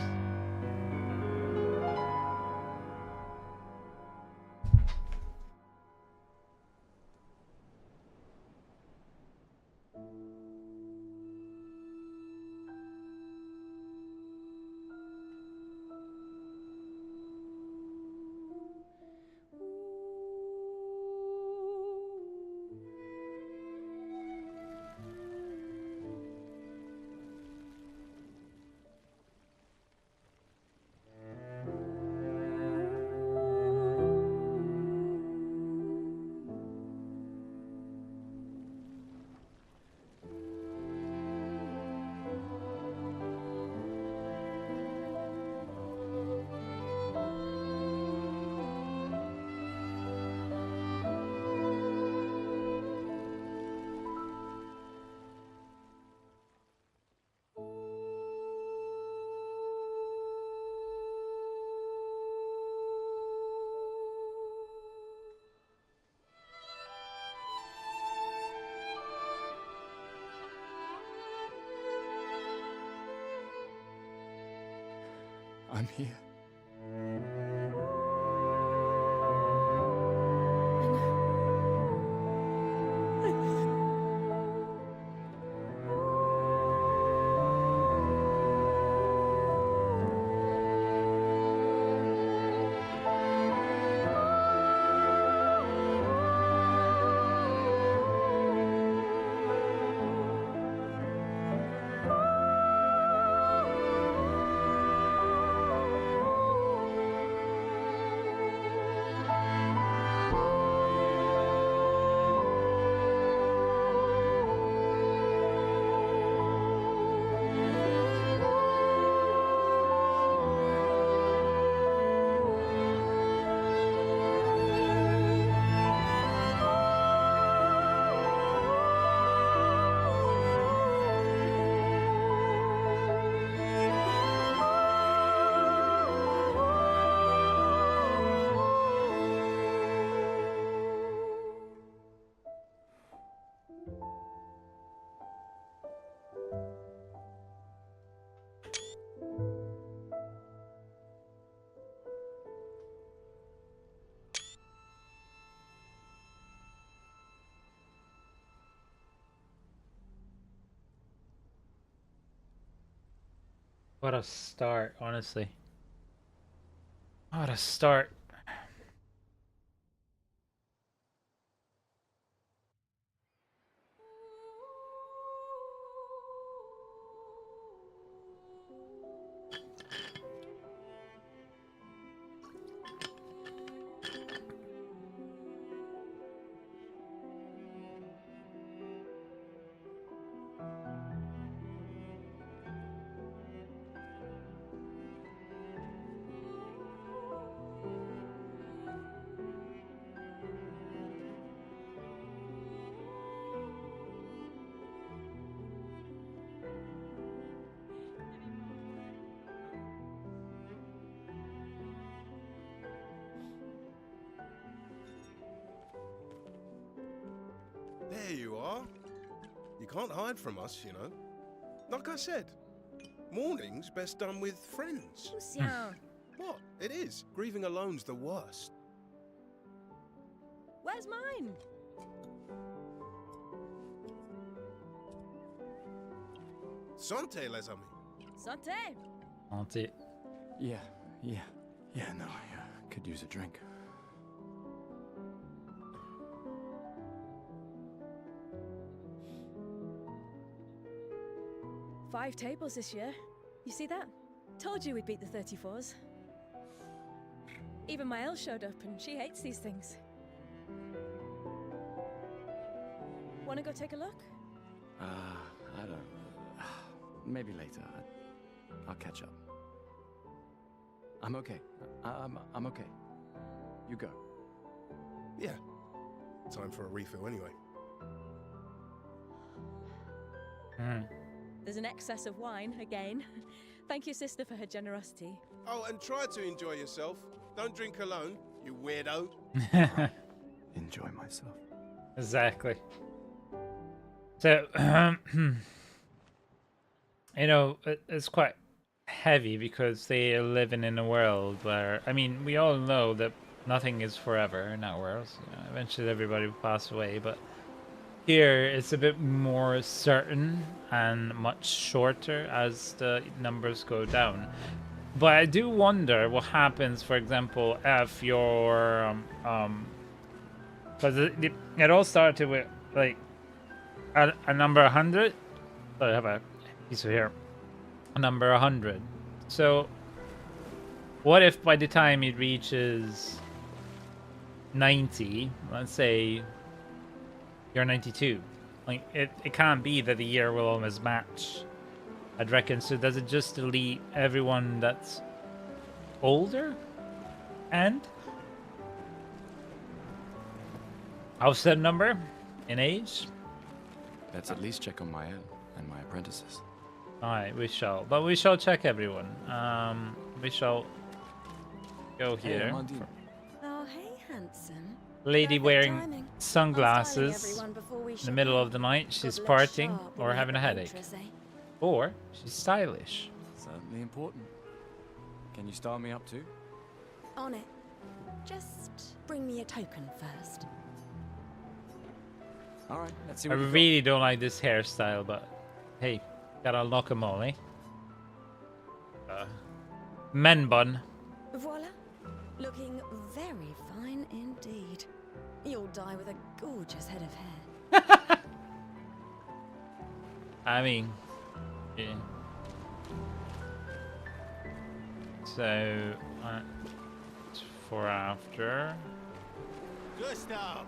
I'm here. What a start, honestly. What a start. There you are. You can't hide from us, you know. Like I said, mourning's best done with friends. Lucien, What? It is. Grieving alone's the worst. where's mine? Santé, les amis. Santé. Auntie. Yeah, Yeah, no, I could use a drink. Five tables this year. You see that? Told you we'd beat the 34s. Even my Elle showed up, and she hates these things. Wanna go take a look? I don't... maybe later. I'll catch up. I'm okay. I'm okay. You go. Yeah. Time for a refill anyway. There's an excess of wine, again. Thank your sister for her generosity. Oh, and try to enjoy yourself. Don't drink alone, you weirdo. Enjoy myself. Exactly. So, you know, it's quite heavy because they are living in a world where, I mean, we all know that nothing is forever in that world. You know, eventually everybody will pass away, but here it's a bit more certain and much shorter as the numbers go down. But I do wonder what happens, for example, if you're because it all started with like a number 100. So I have a piece of here, a number 100. So what if by the time it reaches 90, let's say you're 92, like it can't be that the year will almost match, I'd reckon. So does it just delete everyone that's older? And house set number in age? Let's at least check on my Elle and my apprentices. Alright, we shall. But we shall check everyone. We shall go here. Oh, hey, handsome. Lady Perfect wearing timing. sunglasses everyone before we in the shut middle down. of the night. She's Gotta look partying sharp or when having a you're headache. waitress, eh? Or she's stylish. Certainly important. Can you style me up too? On it. Just bring me a token first. All right, let's see I what you really don't like this hairstyle, but hey, gotta unlock 'em all, eh? Men bun. Voila. Looking very fine indeed. You'll die with a gorgeous head of hair. I mean, yeah. So, for after. Gustav,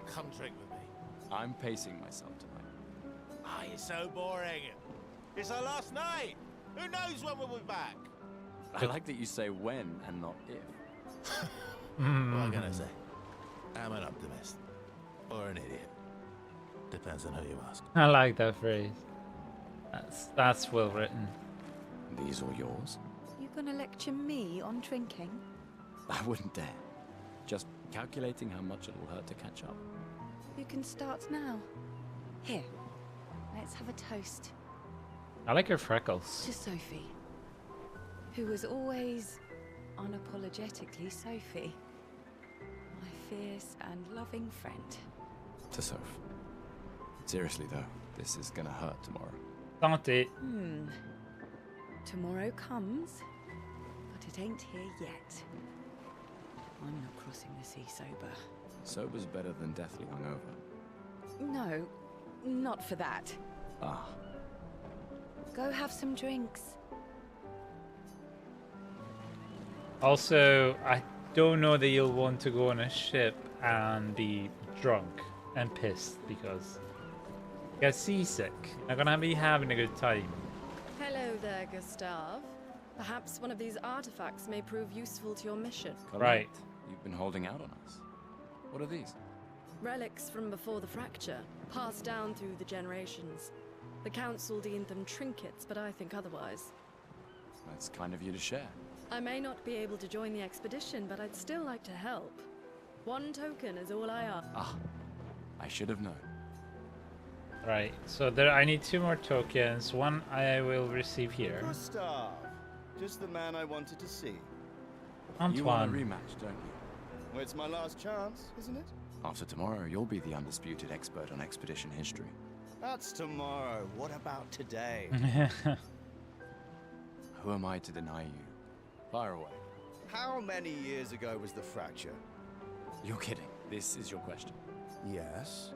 come drink with me. I'm pacing myself tonight. Ah, you're so boring. It's our last night. Who knows when we'll be back? I like that you say when and not if. What am I gonna say? I'm an optimist. Or an idiot. Depends on who you ask. I like that phrase. That's well written. These are yours? You gonna lecture me on drinking? I wouldn't dare. Just calculating how much it'll hurt to catch up. You can start now. Here, let's have a toast I like her freckles. to Sophie, who was always unapologetically Sophie, my fierce and loving friend. To Soph. Seriously though, this is gonna hurt tomorrow. Don't it? Tomorrow comes, but it ain't here yet. I'm not crossing the sea sober. Sober's better than deathly hungover. No, not for that. Ah. Go have some drinks. Also, I don't know that you'll want to go on a ship and be drunk and pissed because you get seasick. You're gonna be having a good time. Hello there, Gustav. Perhaps one of these artifacts may prove useful to your mission. Right. You've been holding out on us. What are these? Relics from before the fracture, passed down through the generations. The council deemed them trinkets, but I think otherwise. That's kind of you to share. I may not be able to join the expedition, but I'd still like to help. One token is all I ask. Ah, I should have known. Right, so there I need 2 more tokens. One I will receive here. Gustav, just the man I wanted to see. Antoine. You want a rematch, don't you? Well, it's my last chance, isn't it? After tomorrow, you'll be the undisputed expert on expedition history. That's tomorrow. What about today? Who am I to deny you Fire away. How many years ago was the fracture? You're kidding. This is your question. Yes.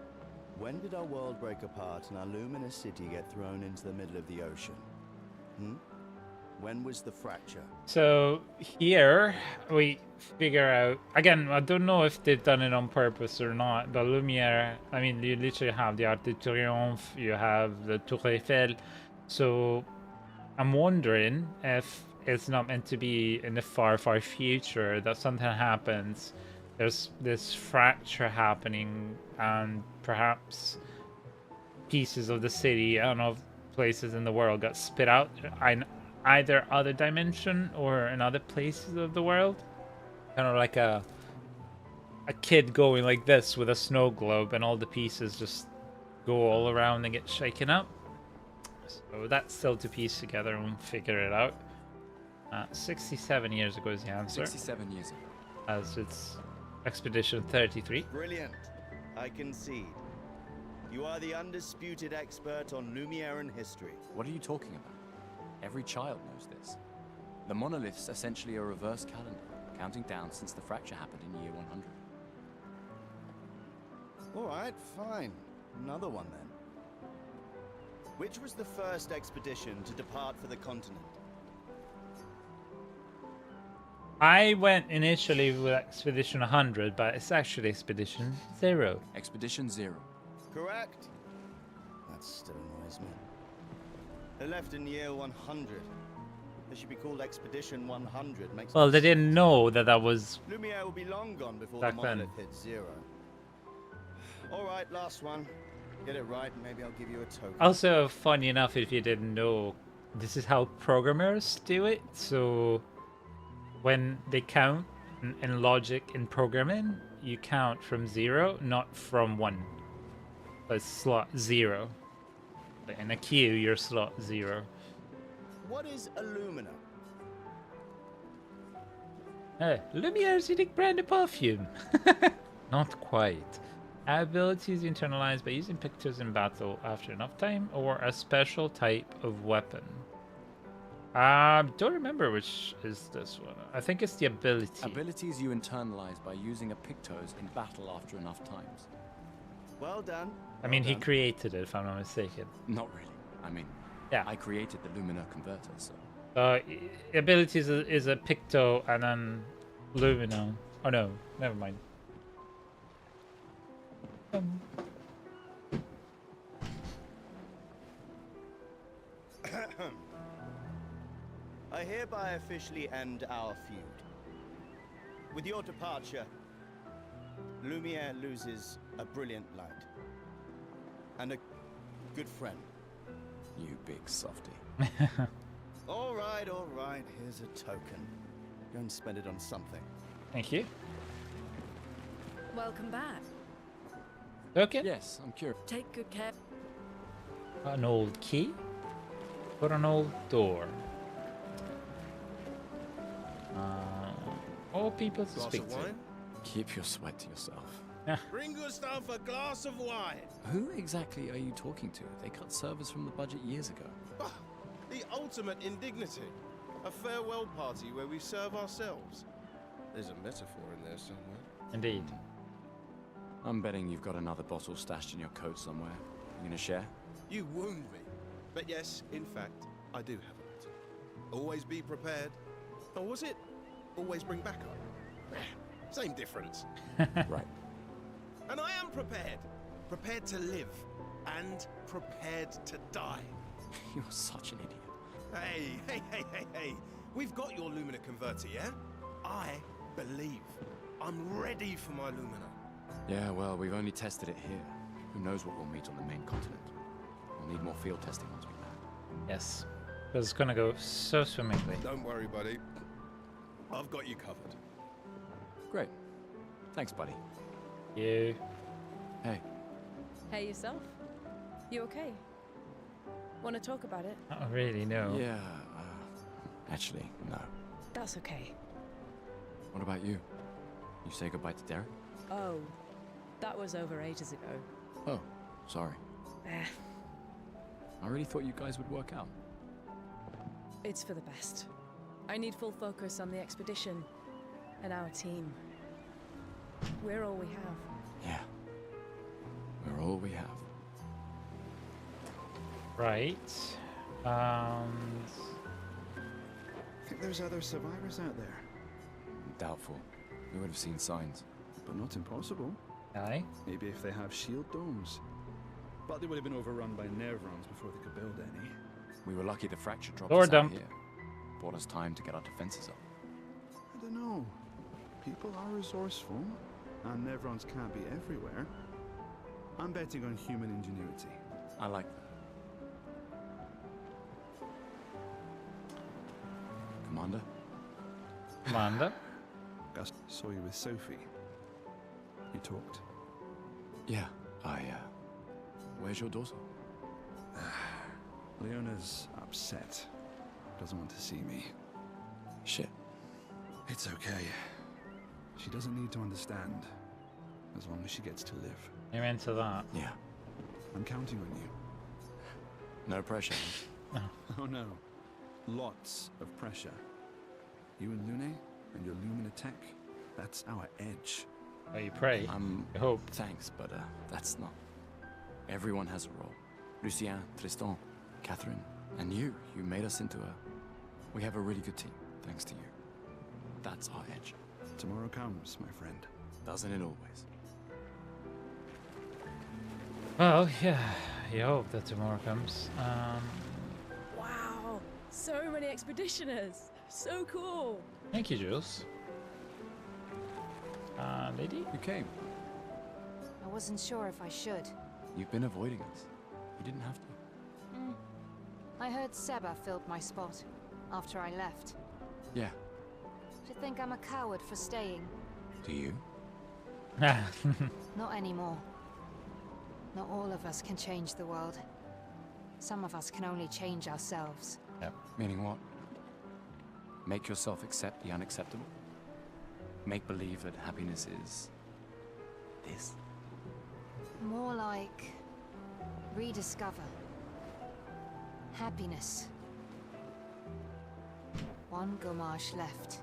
When did our world break apart and our luminous city get thrown into the middle of the ocean? When was the fracture? So here we figure out, again, I don't know if they've done it on purpose or not, but Lumiere, I mean, you literally have the Arc de Triomphe, you have the Tour Eiffel, so I'm wondering if it's not meant to be in the far, far future that something happens, there's this fracture happening, and perhaps pieces of the city, I don't know, places in the world got spit out in either other dimension or in other places of the world. Kind of like a kid going like this with a snow globe and all the pieces just go all around and get shaken up. So that's still to piece together and figure it out. 67 years ago is the answer. 67 years ago. As it's Expedition 33. Brilliant. I concede. You are the undisputed expert on Lumieran history. What are you talking about? Every child knows this. The monolith's essentially a reverse calendar, counting down since the fracture happened in year 100. All right, fine. Another one then. Which was the first expedition to depart for the continent? I went initially with Expedition 100, but it's actually Expedition 0. Expedition 0. Correct. That still annoys me. They left in year 100. They should be called Expedition 100. Makes Well, no they sense. didn't know that that was Lumiere will be long gone before back the then. monolith hits 0. All right, last one. Get it right, and maybe I'll give you a token. Also, funny enough, if you didn't know, this is how programmers do it. So when they count in logic in programming, you count from 0, not from 1. So it's slot 0. In a queue, you're slot 0. What is Illumina? Lumiere's unique brand of perfume. Not quite. Ability is internalized by using pictures in battle after enough time, or a special type of weapon. Don't remember which is this one. I think it's the ability. Abilities you internalize by using a Pictos in battle after enough times. Well done. I mean, he created it, if I'm not mistaken. Not really. I mean, yeah, I created the Lumina converter, so. Ability is a Picto and then Lumina. Oh no, never mind. I hereby officially end our feud. With your departure, Lumiere loses a brilliant light. And a good friend. You big softy. All right, here's a token. Go and spend it on something. Thank you. Welcome back. Okay. Yes, I'm curious. Take good care. An old key or an old door? All people to Glass speak of to. wine? Keep your sweat to yourself. Bring Gustav a glass of wine. Who exactly are you talking to? They cut servers from the budget years ago. Ah, the ultimate indignity. A farewell party where we serve ourselves. There's a metaphor in there somewhere. Indeed. I'm betting you've got another bottle stashed in your coat somewhere. You gonna share? You wound me. But yes, in fact, I do have a motto. Always be prepared. Or was it always bring backup? Same difference. Right. And I am prepared. Prepared to live. And prepared to die. You're such an idiot. Hey. We've got your Lumina converter, yeah? I believe. I'm ready for my Lumina. Yeah, well, we've only tested it here. Who knows what we'll meet on the main continent? We'll need more field testing once we land. Yes. But it's gonna go so swimmingly. Don't worry, buddy. I've got you covered. Great. Thanks, buddy. You. Hey. Hey, yourself? You okay? Want to talk about it? Not really, no. Yeah, actually, no. That's okay. What about you? You say goodbye to Derek? Oh, that was over ages ago. Oh, sorry. I really thought you guys would work out. It's for the best. I need full focus on the expedition and our team. We're all we have. Yeah. We're all we have. Right. Think there's other survivors out there? Doubtful. We would have seen signs. But not impossible. Aye. Maybe if they have shield domes. But they would have been overrun by Nevrons before they could build any. We were lucky the fracture dropped Door us out dump. here. Bought us time to get our defenses up. I don't know. People are resourceful, and Nevrons can't be everywhere. I'm betting on human ingenuity. I like that. Commander? Commander? Gus saw you with Sophie. You talked. Yeah, where's your daughter? Leona's upset. Doesn't want to see me. Shit. It's okay. She doesn't need to understand. As long as she gets to live. You're into that. Yeah. I'm counting on you. No pressure. Oh no. Lots of pressure. You and Lune and your Lumina tech, that's our edge. Oh, you pray. I hope. Thanks, but that's not. Everyone has a role. Lucien, Tristan, Catherine, and you. You made us into a... We have a really good team, thanks to you. That's our edge. Tomorrow comes, my friend. Doesn't it always? Well, yeah. You hope that tomorrow comes. Wow, so many expeditioners. So cool. Thank you, Jules. Lady? You came. I wasn't sure if I should. You've been avoiding us. You didn't have to. I heard Seba filled my spot after I left. Yeah. Do you think I'm a coward for staying? Do you? Not anymore. Not all of us can change the world. Some of us can only change ourselves. Yep. Meaning what? Make yourself accept the unacceptable? Make believe that happiness is... this? More like... rediscover. Happiness. One Gamache left.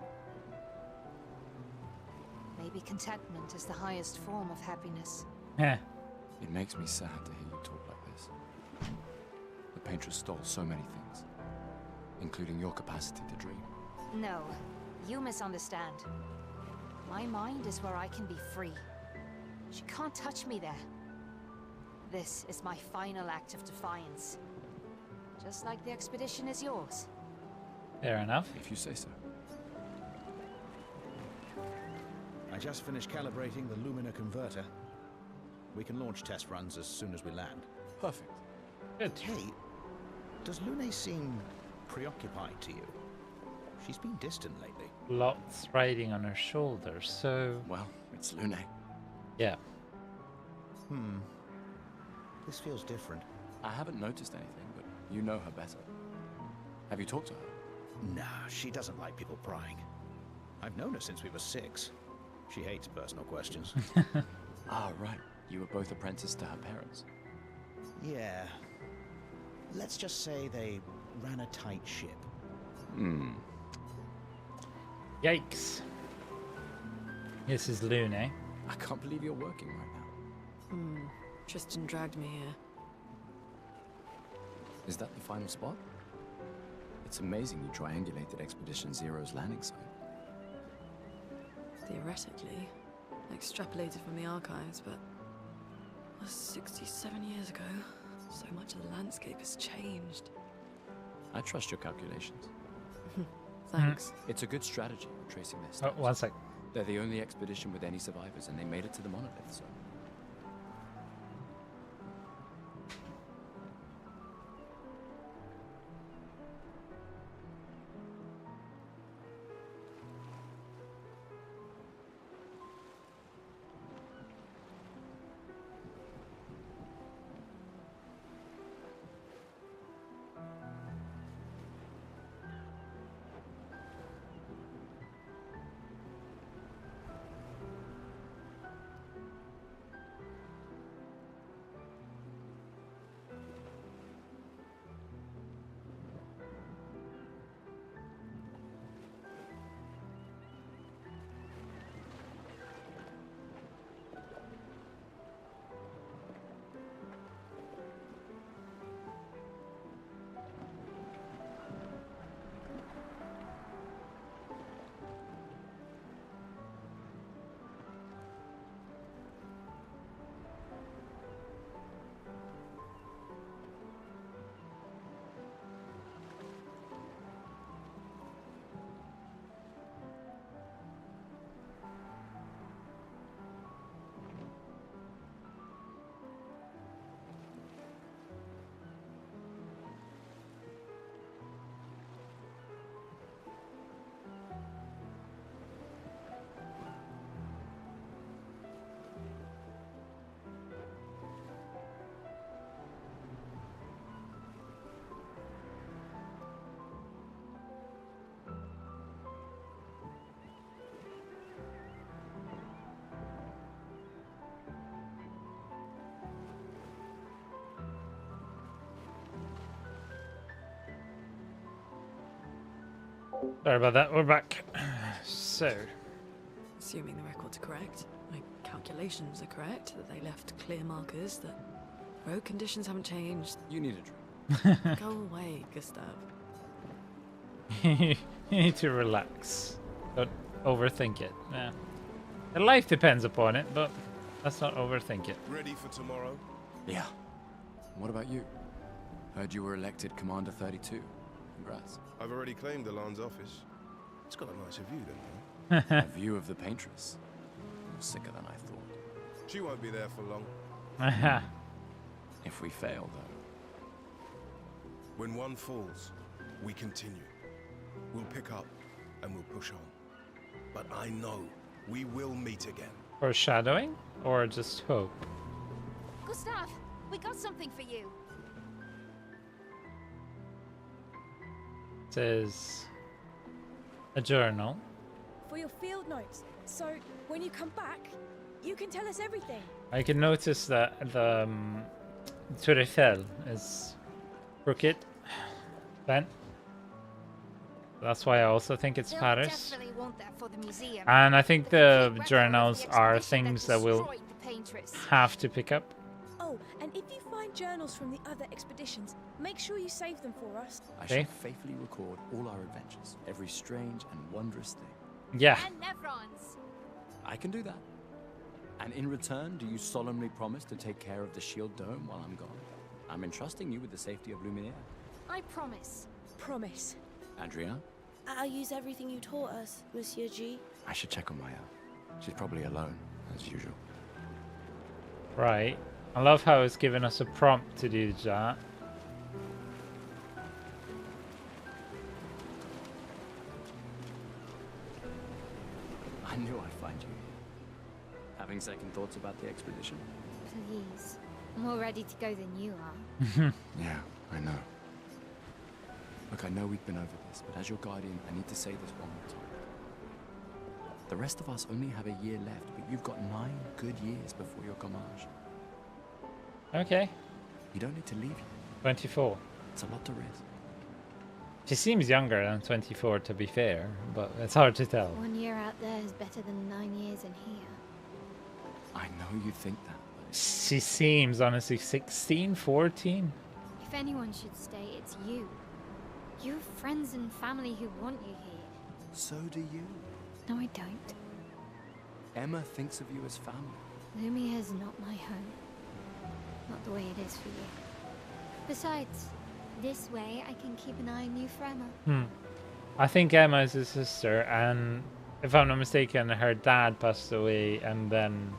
Maybe contentment is the highest form of happiness. Yeah. It makes me sad to hear you talk like this. The painter stole so many things, including your capacity to dream. No, you misunderstand. My mind is where I can be free. She can't touch me there. This is my final act of defiance. Just like the expedition is yours. Fair enough. If you say so. I just finished calibrating the Lumina converter. We can launch test runs as soon as we land. Perfect. Good. Hey, does Lune seem preoccupied to you? She's been distant lately. Lots riding on her shoulders, so... Well, it's Lune. Yeah. This feels different. I haven't noticed anything, but you know her better. Have you talked to her? Nah, she doesn't like people prying. I've known her since we were 6. She hates personal questions. Ah, right. You were both apprenticed to her parents. Yeah. Let's just say they ran a tight ship. Yikes. This is Lune. I can't believe you're working right now. Tristan dragged me here. Is that the final spot? It's amazing you triangulated Expedition Zero's landing site. Theoretically, extrapolated from the archives, but that was 67 years ago. So much of the landscape has changed. I trust your calculations. Thanks. It's a good strategy, tracing their Oh, steps. one sec. They're the only expedition with any survivors, and they made it to the monolith, so... Sorry about that. We're back. So, Assuming the records are correct, my calculations are correct, that they left clear markers, that road conditions haven't changed. You need a drink. Go away, Gustav. you need to relax. Don't overthink it. Yeah. The life depends upon it, but let's not overthink it. Ready for tomorrow? Yeah. What about you? Heard you were elected Commander 32. Congrats. I've already claimed the Lan's office. It's got a nicer view, then, huh? A view of the Paintress. You're sicker than I thought. She won't be there for long. If we fail, though. When one falls, we continue. We'll pick up and we'll push on. But I know we will meet again. Foreshadowing? Or just hope? Gustav, we got something for you. It is a journal. For your field notes. So, when you come back, you can tell us everything. I can notice that the Tour Eiffel is crooked, bent. That's why I also think it's They'll Paris. definitely want that for the museum. And I think the complete journals record of the are expedition things that that we'll destroyed the Paintress. have to pick up. Oh, and if you find journals from the other expeditions, make sure you save them for us. I shall faithfully record all our adventures, every strange and wondrous thing. Yeah. And Nevrons. I can do that. And in return, do you solemnly promise to take care of the shield dome while I'm gone? I'm entrusting you with the safety of Luminaire. I promise. Promise. Adriana? I'll use everything you taught us, Monsieur G. I should check on Maya. She's probably alone, as usual. Right. I love how it's given us a prompt to do that. I knew I'd find you here. Having second thoughts about the expedition? Please. I'm more ready to go than you are. Yeah, I know. Look, I know we've been over this, but as your guardian, I need to say this one more time. The rest of us only have a year left, but you've got 9 good years before your Gamage. Okay. You don't need to leave yet. 24. It's a lot to risk. She seems younger than 24, to be fair, but it's hard to tell. 1 year out there is better than 9 years in here. I know you think that, but She seems honestly 16, 14. If anyone should stay, it's you. You have friends and family who want you here. so do you. No, I don't. Emma thinks of you as family. Lumia is not my home. Not the way it is for you. Besides, this way I can keep an eye on you forever. I think Emma is his sister, and if I'm not mistaken, her dad passed away, and then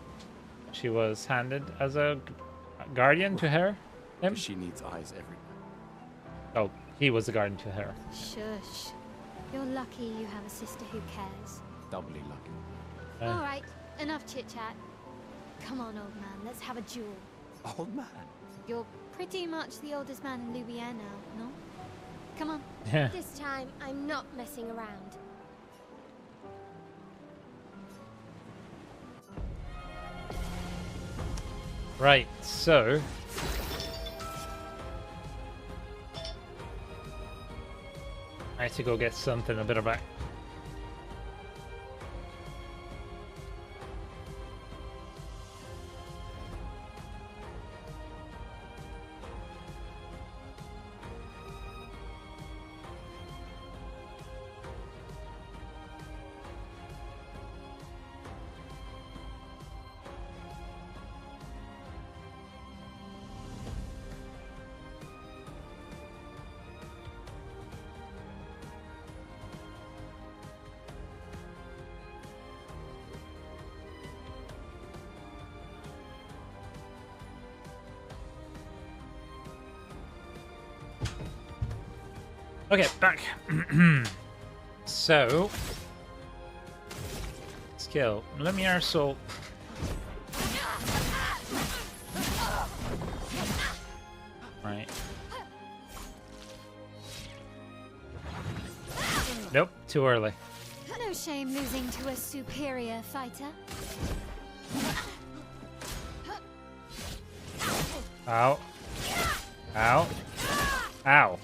she was handed as a guardian to her. Him? She needs eyes everywhere. Oh, he was a guardian to her. Shush. You're lucky you have a sister who cares. Doubly lucky. Alright, enough chit-chat. Come on, old man, let's have a duel. Old man? You're pretty much the oldest man in Louvier now, no? Come on. Yeah. This time, I'm not messing around. Right, so... I have to go get something a bit back. Okay, back. So, skill. Lumiere Soul. Right. Nope, too early. No shame losing to a superior fighter. Ow. Ow. Ow.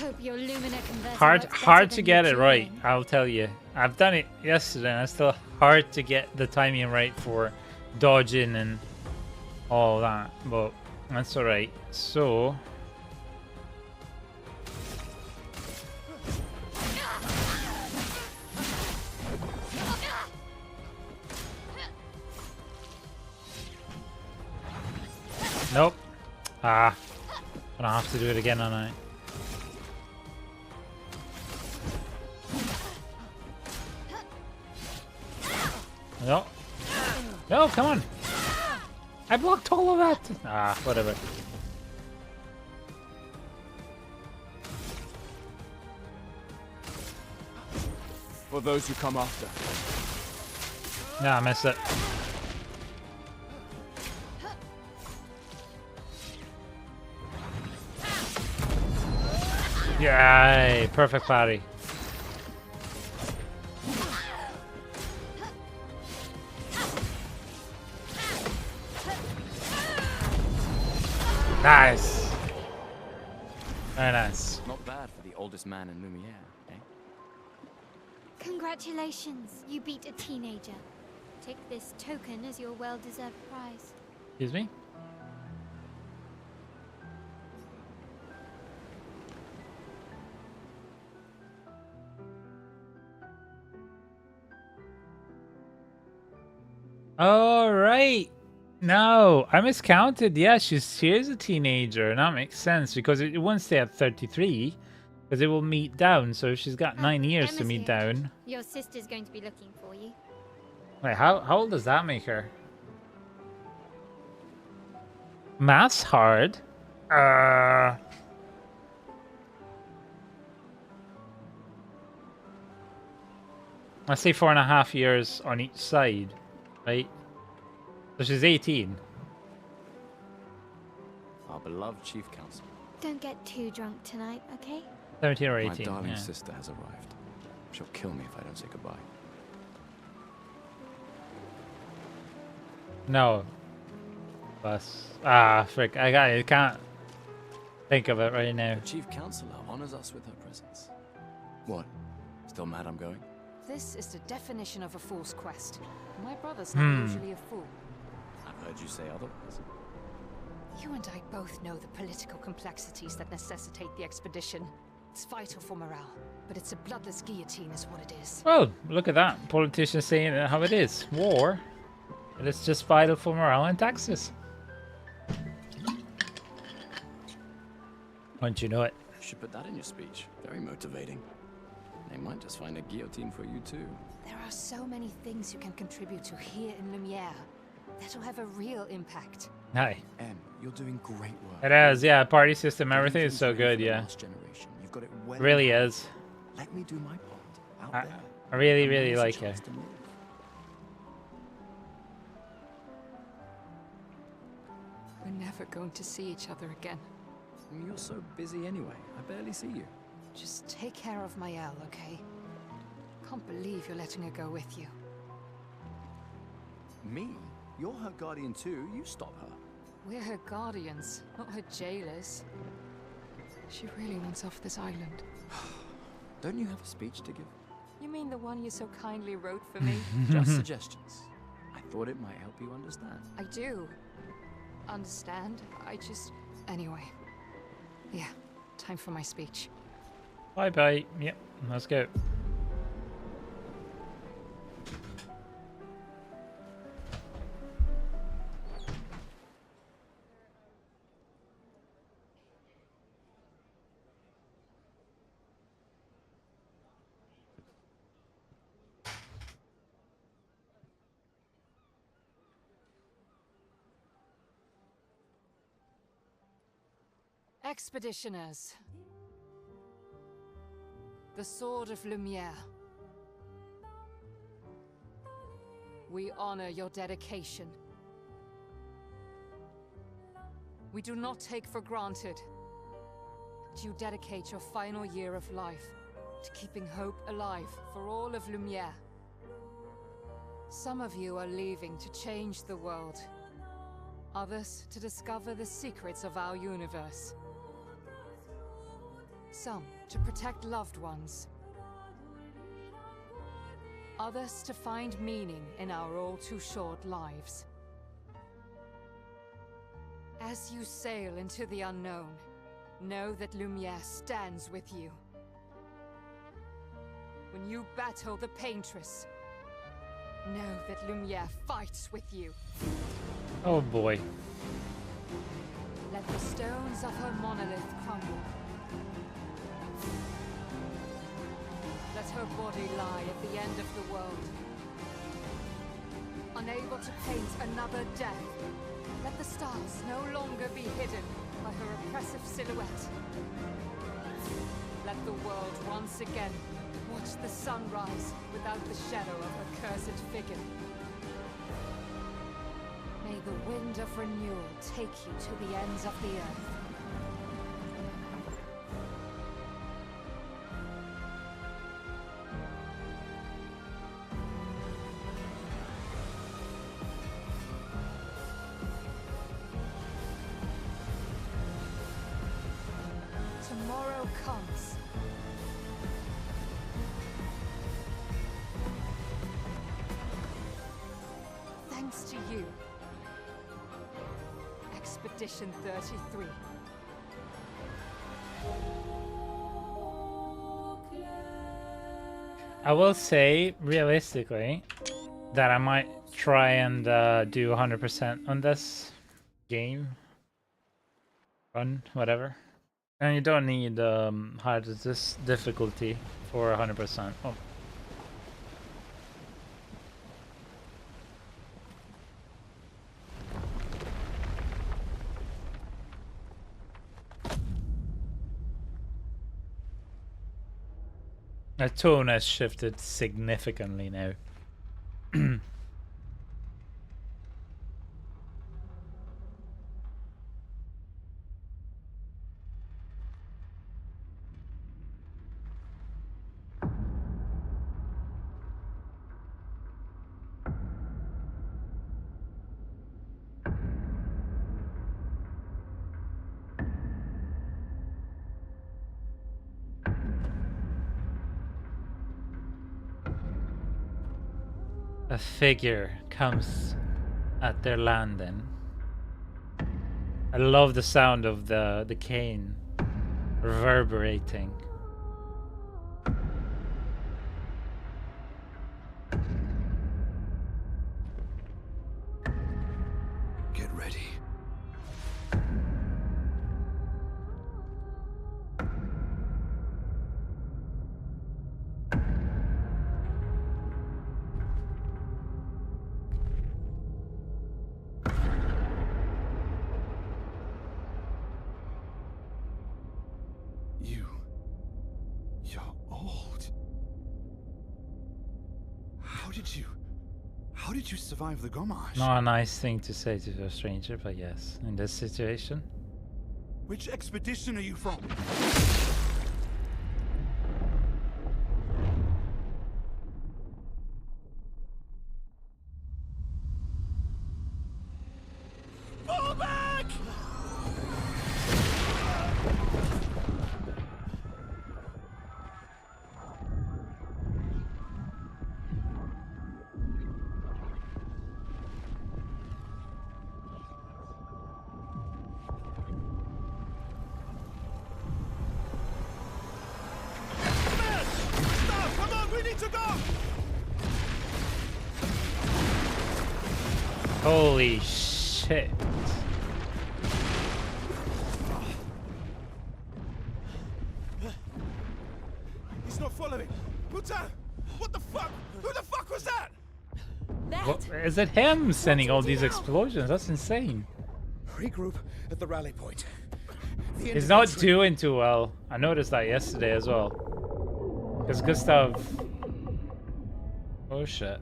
Hope your Lumina converter Hard, works better hard than to you get it right. dream. I'll tell you. I've done it yesterday, and it's still hard to get the timing right for dodging and all that. But that's all right. So. Nope. Ah. I'm gonna have to do it again, aren't I? No. No, come on. I blocked all of that. Ah, whatever. For those who come after. No, I missed it. Yay, perfect parry. Nice. Very nice. Not bad for the oldest man in Lumiere, eh? Congratulations, you beat a teenager. Take this token as your well-deserved prize. Excuse me? All right. No, I miscounted. Yeah, she is a teenager, and that makes sense because it won't stay at 33 because it will meet down. So she's got 9 years to meet down. Your sister's going to be looking for you. Wait, how old does that make her? Math's hard. I say 4.5 years on each side, right? So she's 18. Our beloved chief counsel. Don't get too drunk tonight, okay? 17 or 18. My darling yeah. sister has arrived. She'll kill me if I don't say goodbye. No. Bus. Frick. I can't think of it right now. The chief counselor honors us with her presence. What? Still mad I'm going? This is the definition of a fool's quest. My brother's not usually a fool. I've heard you say otherwise. You and I both know the political complexities that necessitate the expedition. It's vital for morale, but it's a bloodless guillotine is what it is. Well, look at that. Politicians saying it how it is. War. But it's just vital for morale and taxes. Once you know it. You should put that in your speech. Very motivating. They might just find a guillotine for you too. There are so many things you can contribute to here in Lumiere that'll have a real impact. Hi. Em, you're doing great work. It is, yeah. Party system, everything is so good, yeah. You've got it well Really in hand. is. Let me do my part. Out there. I really, And really here's a like it. chance to move. We're never going to see each other again. You're so busy anyway. I barely see you. Just take care of Mayel, okay? Can't believe you're letting her go with you. Me? You're her guardian too. You stop her. We're her guardians, not her jailers. She really wants off this island. Don't you have a speech to give? You mean the one you so kindly wrote for me? Just suggestions. I thought it might help you understand. I do. Understand? I just... Anyway. Yeah, time for my speech. Bye-bye. Yep, let's go. Expeditioners. The Sword of Lumiere. We honor your dedication. We do not take for granted that you dedicate your final year of life to keeping hope alive for all of Lumiere. Some of you are leaving to change the world. Others to discover the secrets of our universe. Some to protect loved ones. Others to find meaning in our all too short lives. As you sail into the unknown, know that Lumiere stands with you. When you battle the Paintress, know that Lumiere fights with you. Oh boy. Let the stones of her monolith crumble. Let her body lie at the end of the world. Unable to paint another death, let the stars no longer be hidden by her oppressive silhouette. Let the world once again watch the sun rise without the shadow of her cursed figure. May the wind of renewal take you to the ends of the earth. Tomorrow comes. Thanks to you. Expedition 33. I will say, realistically, that I might try and do 100% on this game. Run, whatever. And you don't need hardest difficulty for 100%. Oh. The tone has shifted significantly now. A figure comes at their landing. I love the sound of the cane reverberating. Get ready. You're old. How did you survive the Gomage? Not a nice thing to say to a stranger, but yes, in this situation. Which expedition are you from? Fall back! Stop! Come on, we need to go! Holy shit. He's not following. Putain! What the fuck? Who the fuck was that? What, is it him sending all these explosions? That's insane. Regroup at the rally point. He's not doing too well. I noticed that yesterday as well. Because Gustav... Oh shit.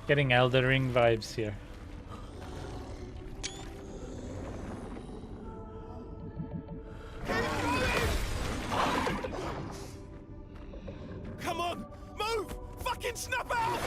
Getting Elden Ring vibes here. fucking snap out!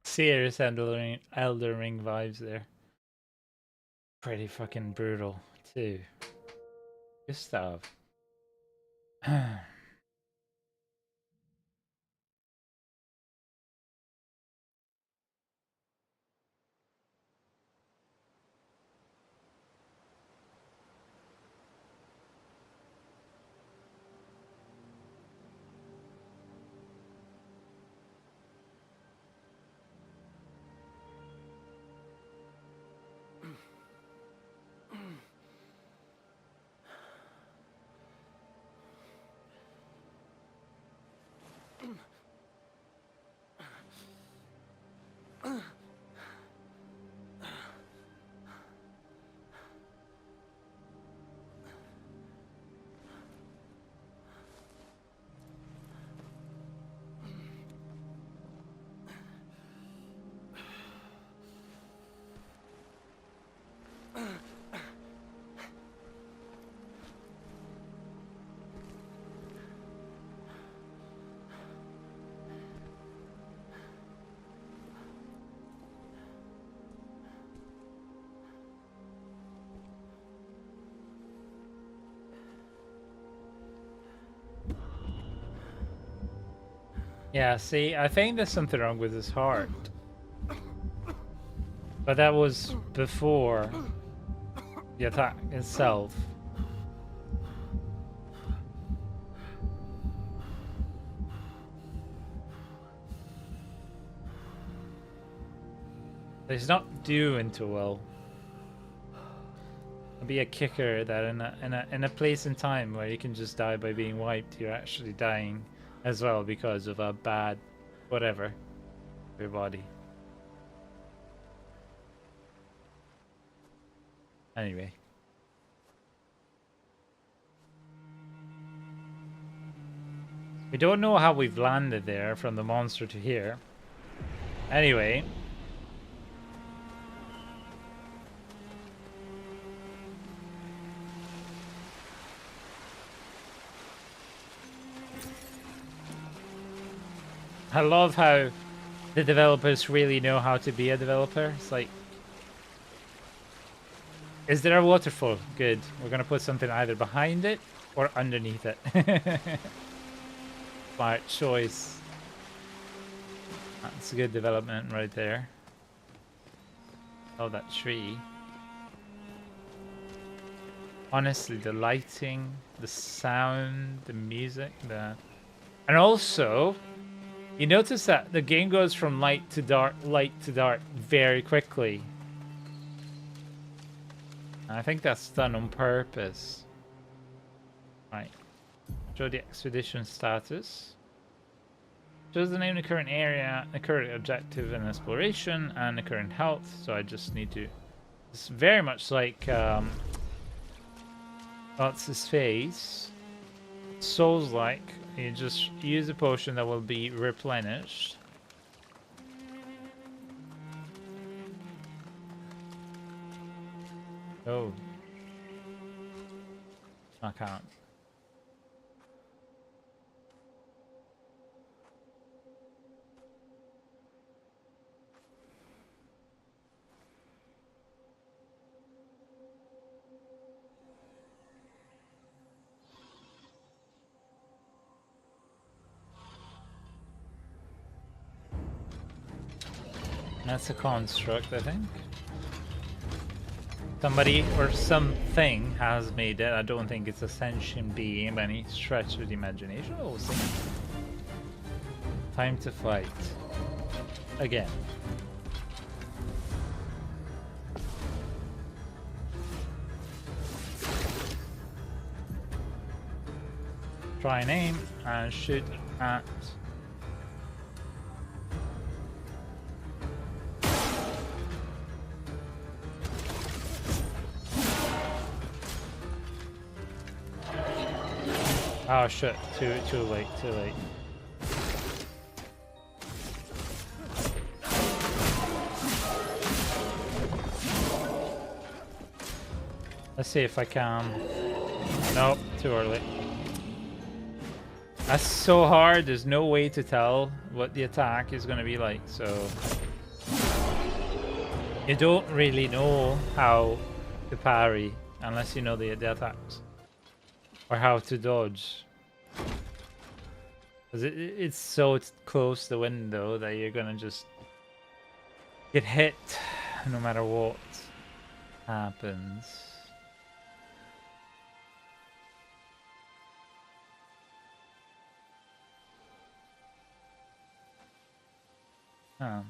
Serious Elden Ring vibes there. Pretty fucking brutal too. Good stuff. Yeah, see, I think there's something wrong with his heart. But that was before the attack itself. He's not doing too well. It'll be a kicker that in a place and time where you can just die by being wiped, you're actually dying as well because of a bad whatever your body. Anyway. We don't know how we've landed there from the monster to here. Anyway. I love how the developers really know how to be a developer. It's like, is there a waterfall? Good. We're gonna put something either behind it or underneath it. Smart choice. That's a good development right there. Oh, that tree. Honestly, the lighting, the sound, the music, and also, you notice that the game goes from light to dark very quickly. And I think that's done on purpose. Right. Show the expedition status. Shows the name of the current area, the current objective and exploration, and the current health. So I just need to... It's very much like... what's his face? Souls-like. You just use a potion that will be replenished. Oh. I can't. That's a construct, I think. Somebody or something has made it. I don't think it's a sentient being by any stretch of the imagination. Oh, see. Time to fight. Again. Try and aim and shoot at... Oh shit, too late, too late. Let's see if I can. Nope, too early. That's so hard, there's no way to tell what the attack is gonna be like, so you don't really know how to parry unless you know the attacks. Or how to dodge. Because it's so close to the window that you're gonna just get hit no matter what happens. Huh.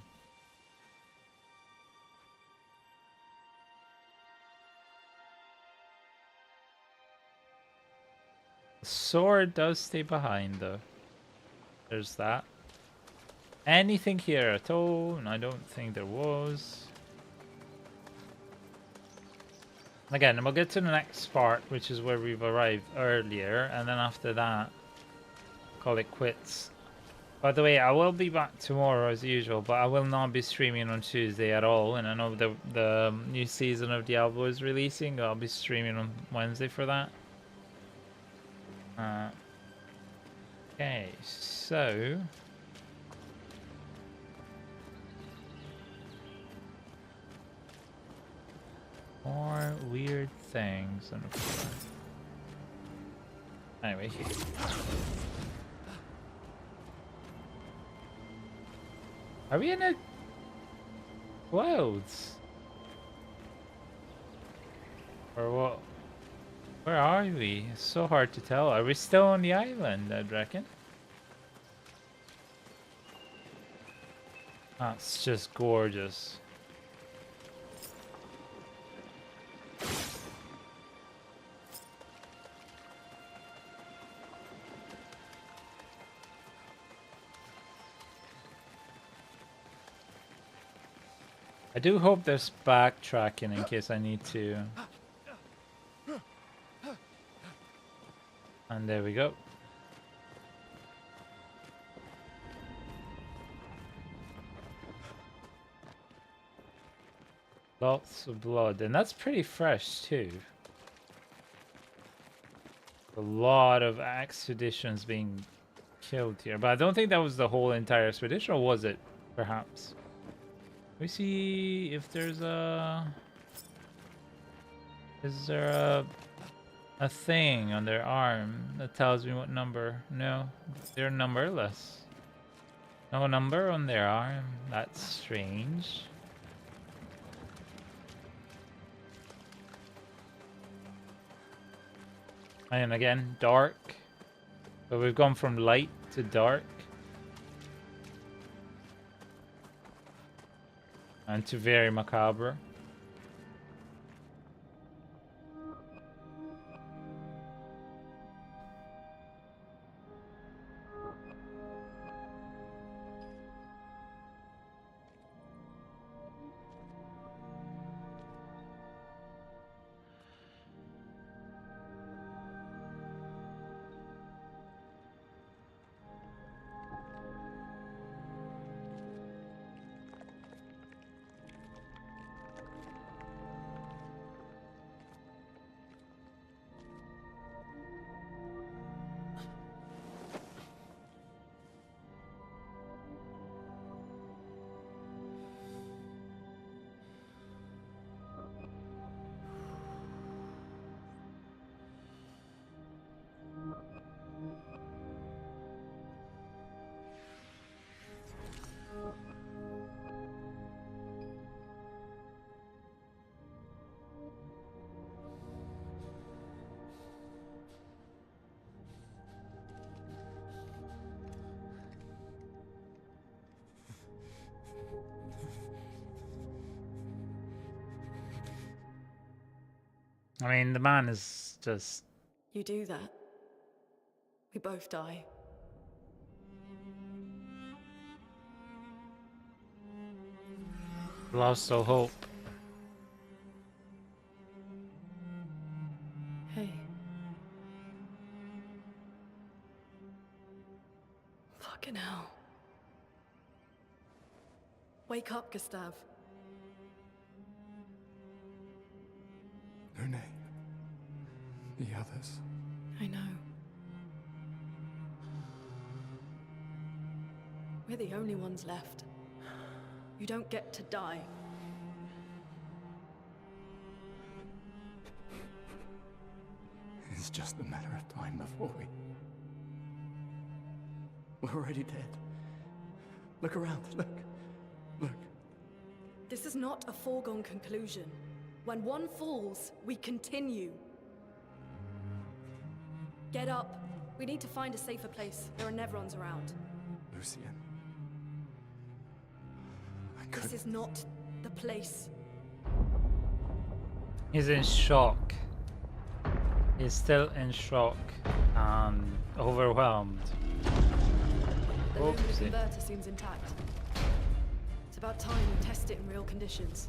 The sword does stay behind though. There's that. Anything here at all? I don't think there was. Again, we'll get to the next part, which is where we've arrived earlier, and then after that, call it quits. By the way, I will be back tomorrow as usual, but I will not be streaming on Tuesday at all, and I know the new season of Diablo is releasing. I'll be streaming on Wednesday for that. Okay, so... more weird things. Anyway. Are we in a clouds? Or what? Where are we? It's so hard to tell. Are we still on the island, I'd reckon? That's just gorgeous. I do hope there's backtracking in case I need to. And there we go. Lots of blood, and that's pretty fresh too. A lot of expeditions being killed here, but I don't think that was the whole entire expedition, or was it? Perhaps. We see if there's a... Is there a thing on their arm that tells me what number? No, they're numberless. No number on their arm. That's strange. And again, dark. So we've gone from light to dark. And to very macabre. I mean, the man is just... You do that, we both die. Lost all hope. Hey. Fucking hell. Wake up, Gustav. Lune. The others. I know. We're the only ones left. You don't get to die. It's just a matter of time before we're already dead. Look around, look. This is not a foregone conclusion. When one falls, we continue. Get up. We need to find a safer place. There are Nevrons around. Lucien. This is not the place. He's in shock. He's still in shock and overwhelmed. The Lumina converter seems intact. It's about time we test it in real conditions.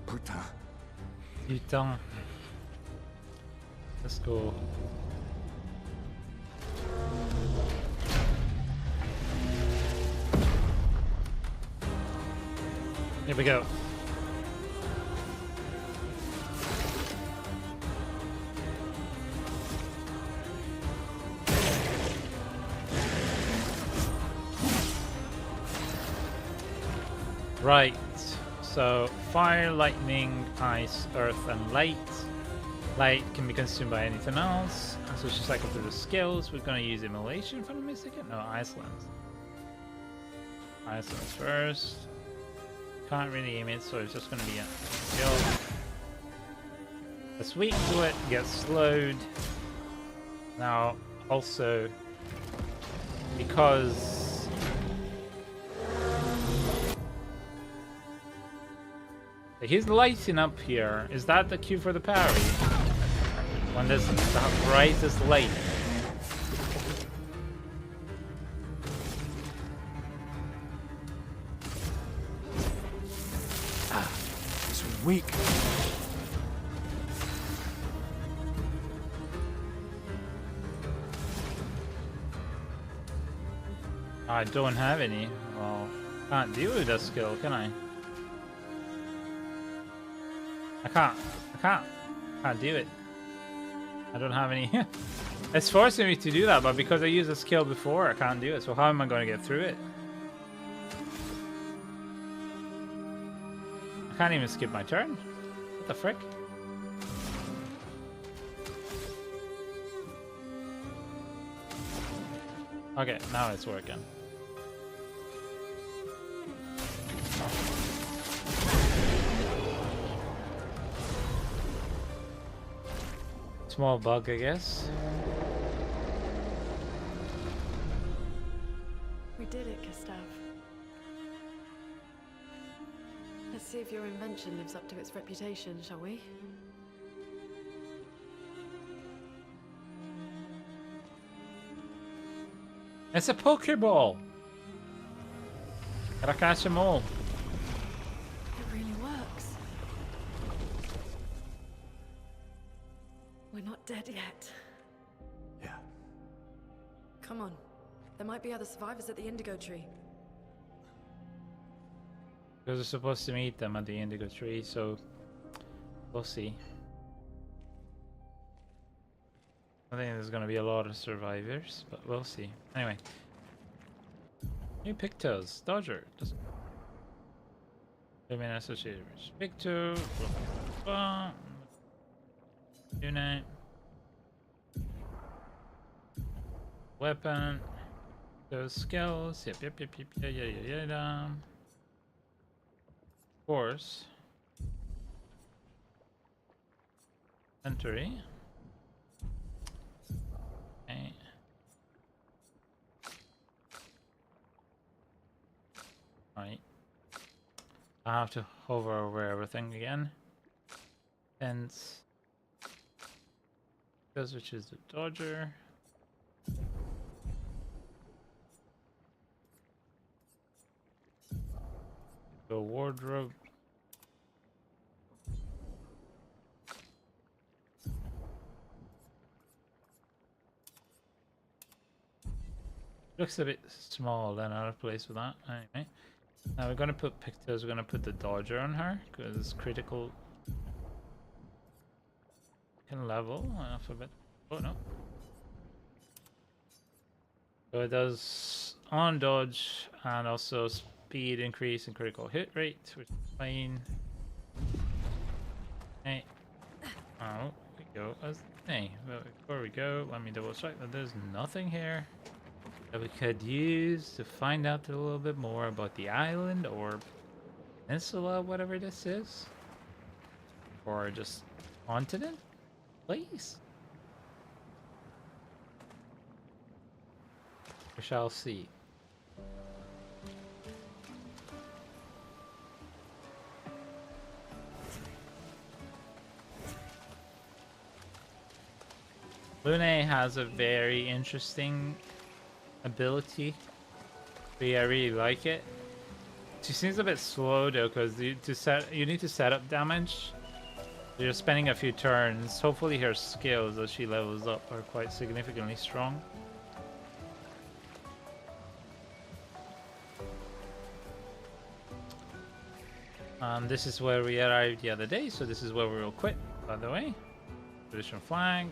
Putain. Let's go. Here we go. Right, so fire, lightning, ice, earth, and light. Light can be consumed by anything else. So it's just cycle through the skills. We're going to use immolation if I'm not mistaken. No, Iceland. Iceland first. Can't really aim it, so it's just going to be a skill. It's weak to it, gets slowed. Now, also, because he's lighting up here. Is that the cue for the parry? When there's the brightest light. It's weak. I don't have any. Well, can't deal with that skill, can I? I can't do it. I don't have any. It's forcing me to do that, but because I used a skill before, I can't do it. So how am I going to get through it? I can't even skip my turn. What the frick? Okay, now it's working. Small bug, I guess. We did it, Gustav. Let's see if your invention lives up to its reputation, shall we? It's a Pokeball! Gotta catch them all. It really works. We're not dead yet. Yeah. Come on. There might be other survivors at the Indigo Tree. Because we're supposed to meet them at the Indigo Tree, so we'll see. I think there's gonna be a lot of survivors, but we'll see. Anyway. New Pictos. Dodger. Doesn't remain associated with Picto. Unite. Weapon. Those skills. Yep. Yeah. Force. Entry. Okay. Right. I have to hover over everything again. Fence. This, which is the Dodger. The wardrobe. Looks a bit small and out of place with that. Anyway, now we're gonna put Pictos. We're gonna put the Dodger on her because it's critical. Can level alphabet. Oh no. So it does on dodge and also speed increase and critical hit rate, which is fine. Hey. Oh, we go as hey. But before we go, let me double check that there's nothing here that we could use to find out a little bit more about the island or peninsula, whatever this is, or just continent, please. We shall see. Lune has a very interesting ability. But yeah, I really like it. She seems a bit slow though, because you need to set up damage. You're spending a few turns. Hopefully her skills as she levels up are quite significantly strong. This is where we arrived the other day, so this is where we will quit, by the way. Traditional flag.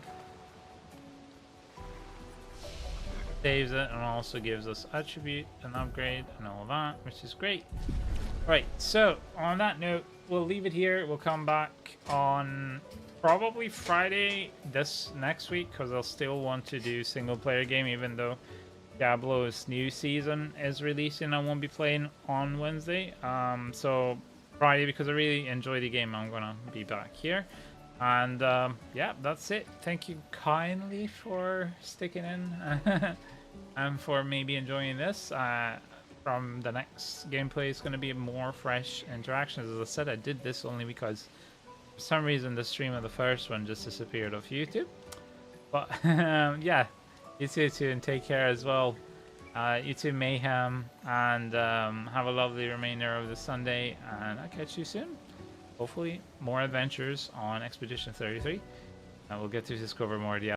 Saves it and also gives us attribute and upgrade and all that, which is great. Right, so on that note, we'll leave it here. We'll come back on probably Friday this next week because I'll still want to do single player game even though Diablo's new season is releasing. I won't be playing on Wednesday. So Friday, because I really enjoy the game, I'm gonna be back here. And yeah, that's it. Thank you kindly for sticking in and for maybe enjoying this. From the next gameplay, it's going to be more fresh interactions. As I said, I did this only because for some reason the stream of the first one just disappeared off YouTube. But yeah, you too, and take care as well. You too, Mayhem, and have a lovely remainder of the Sunday, and I'll catch you soon. Hopefully more adventures on Expedition 33, and we'll get to discover more of the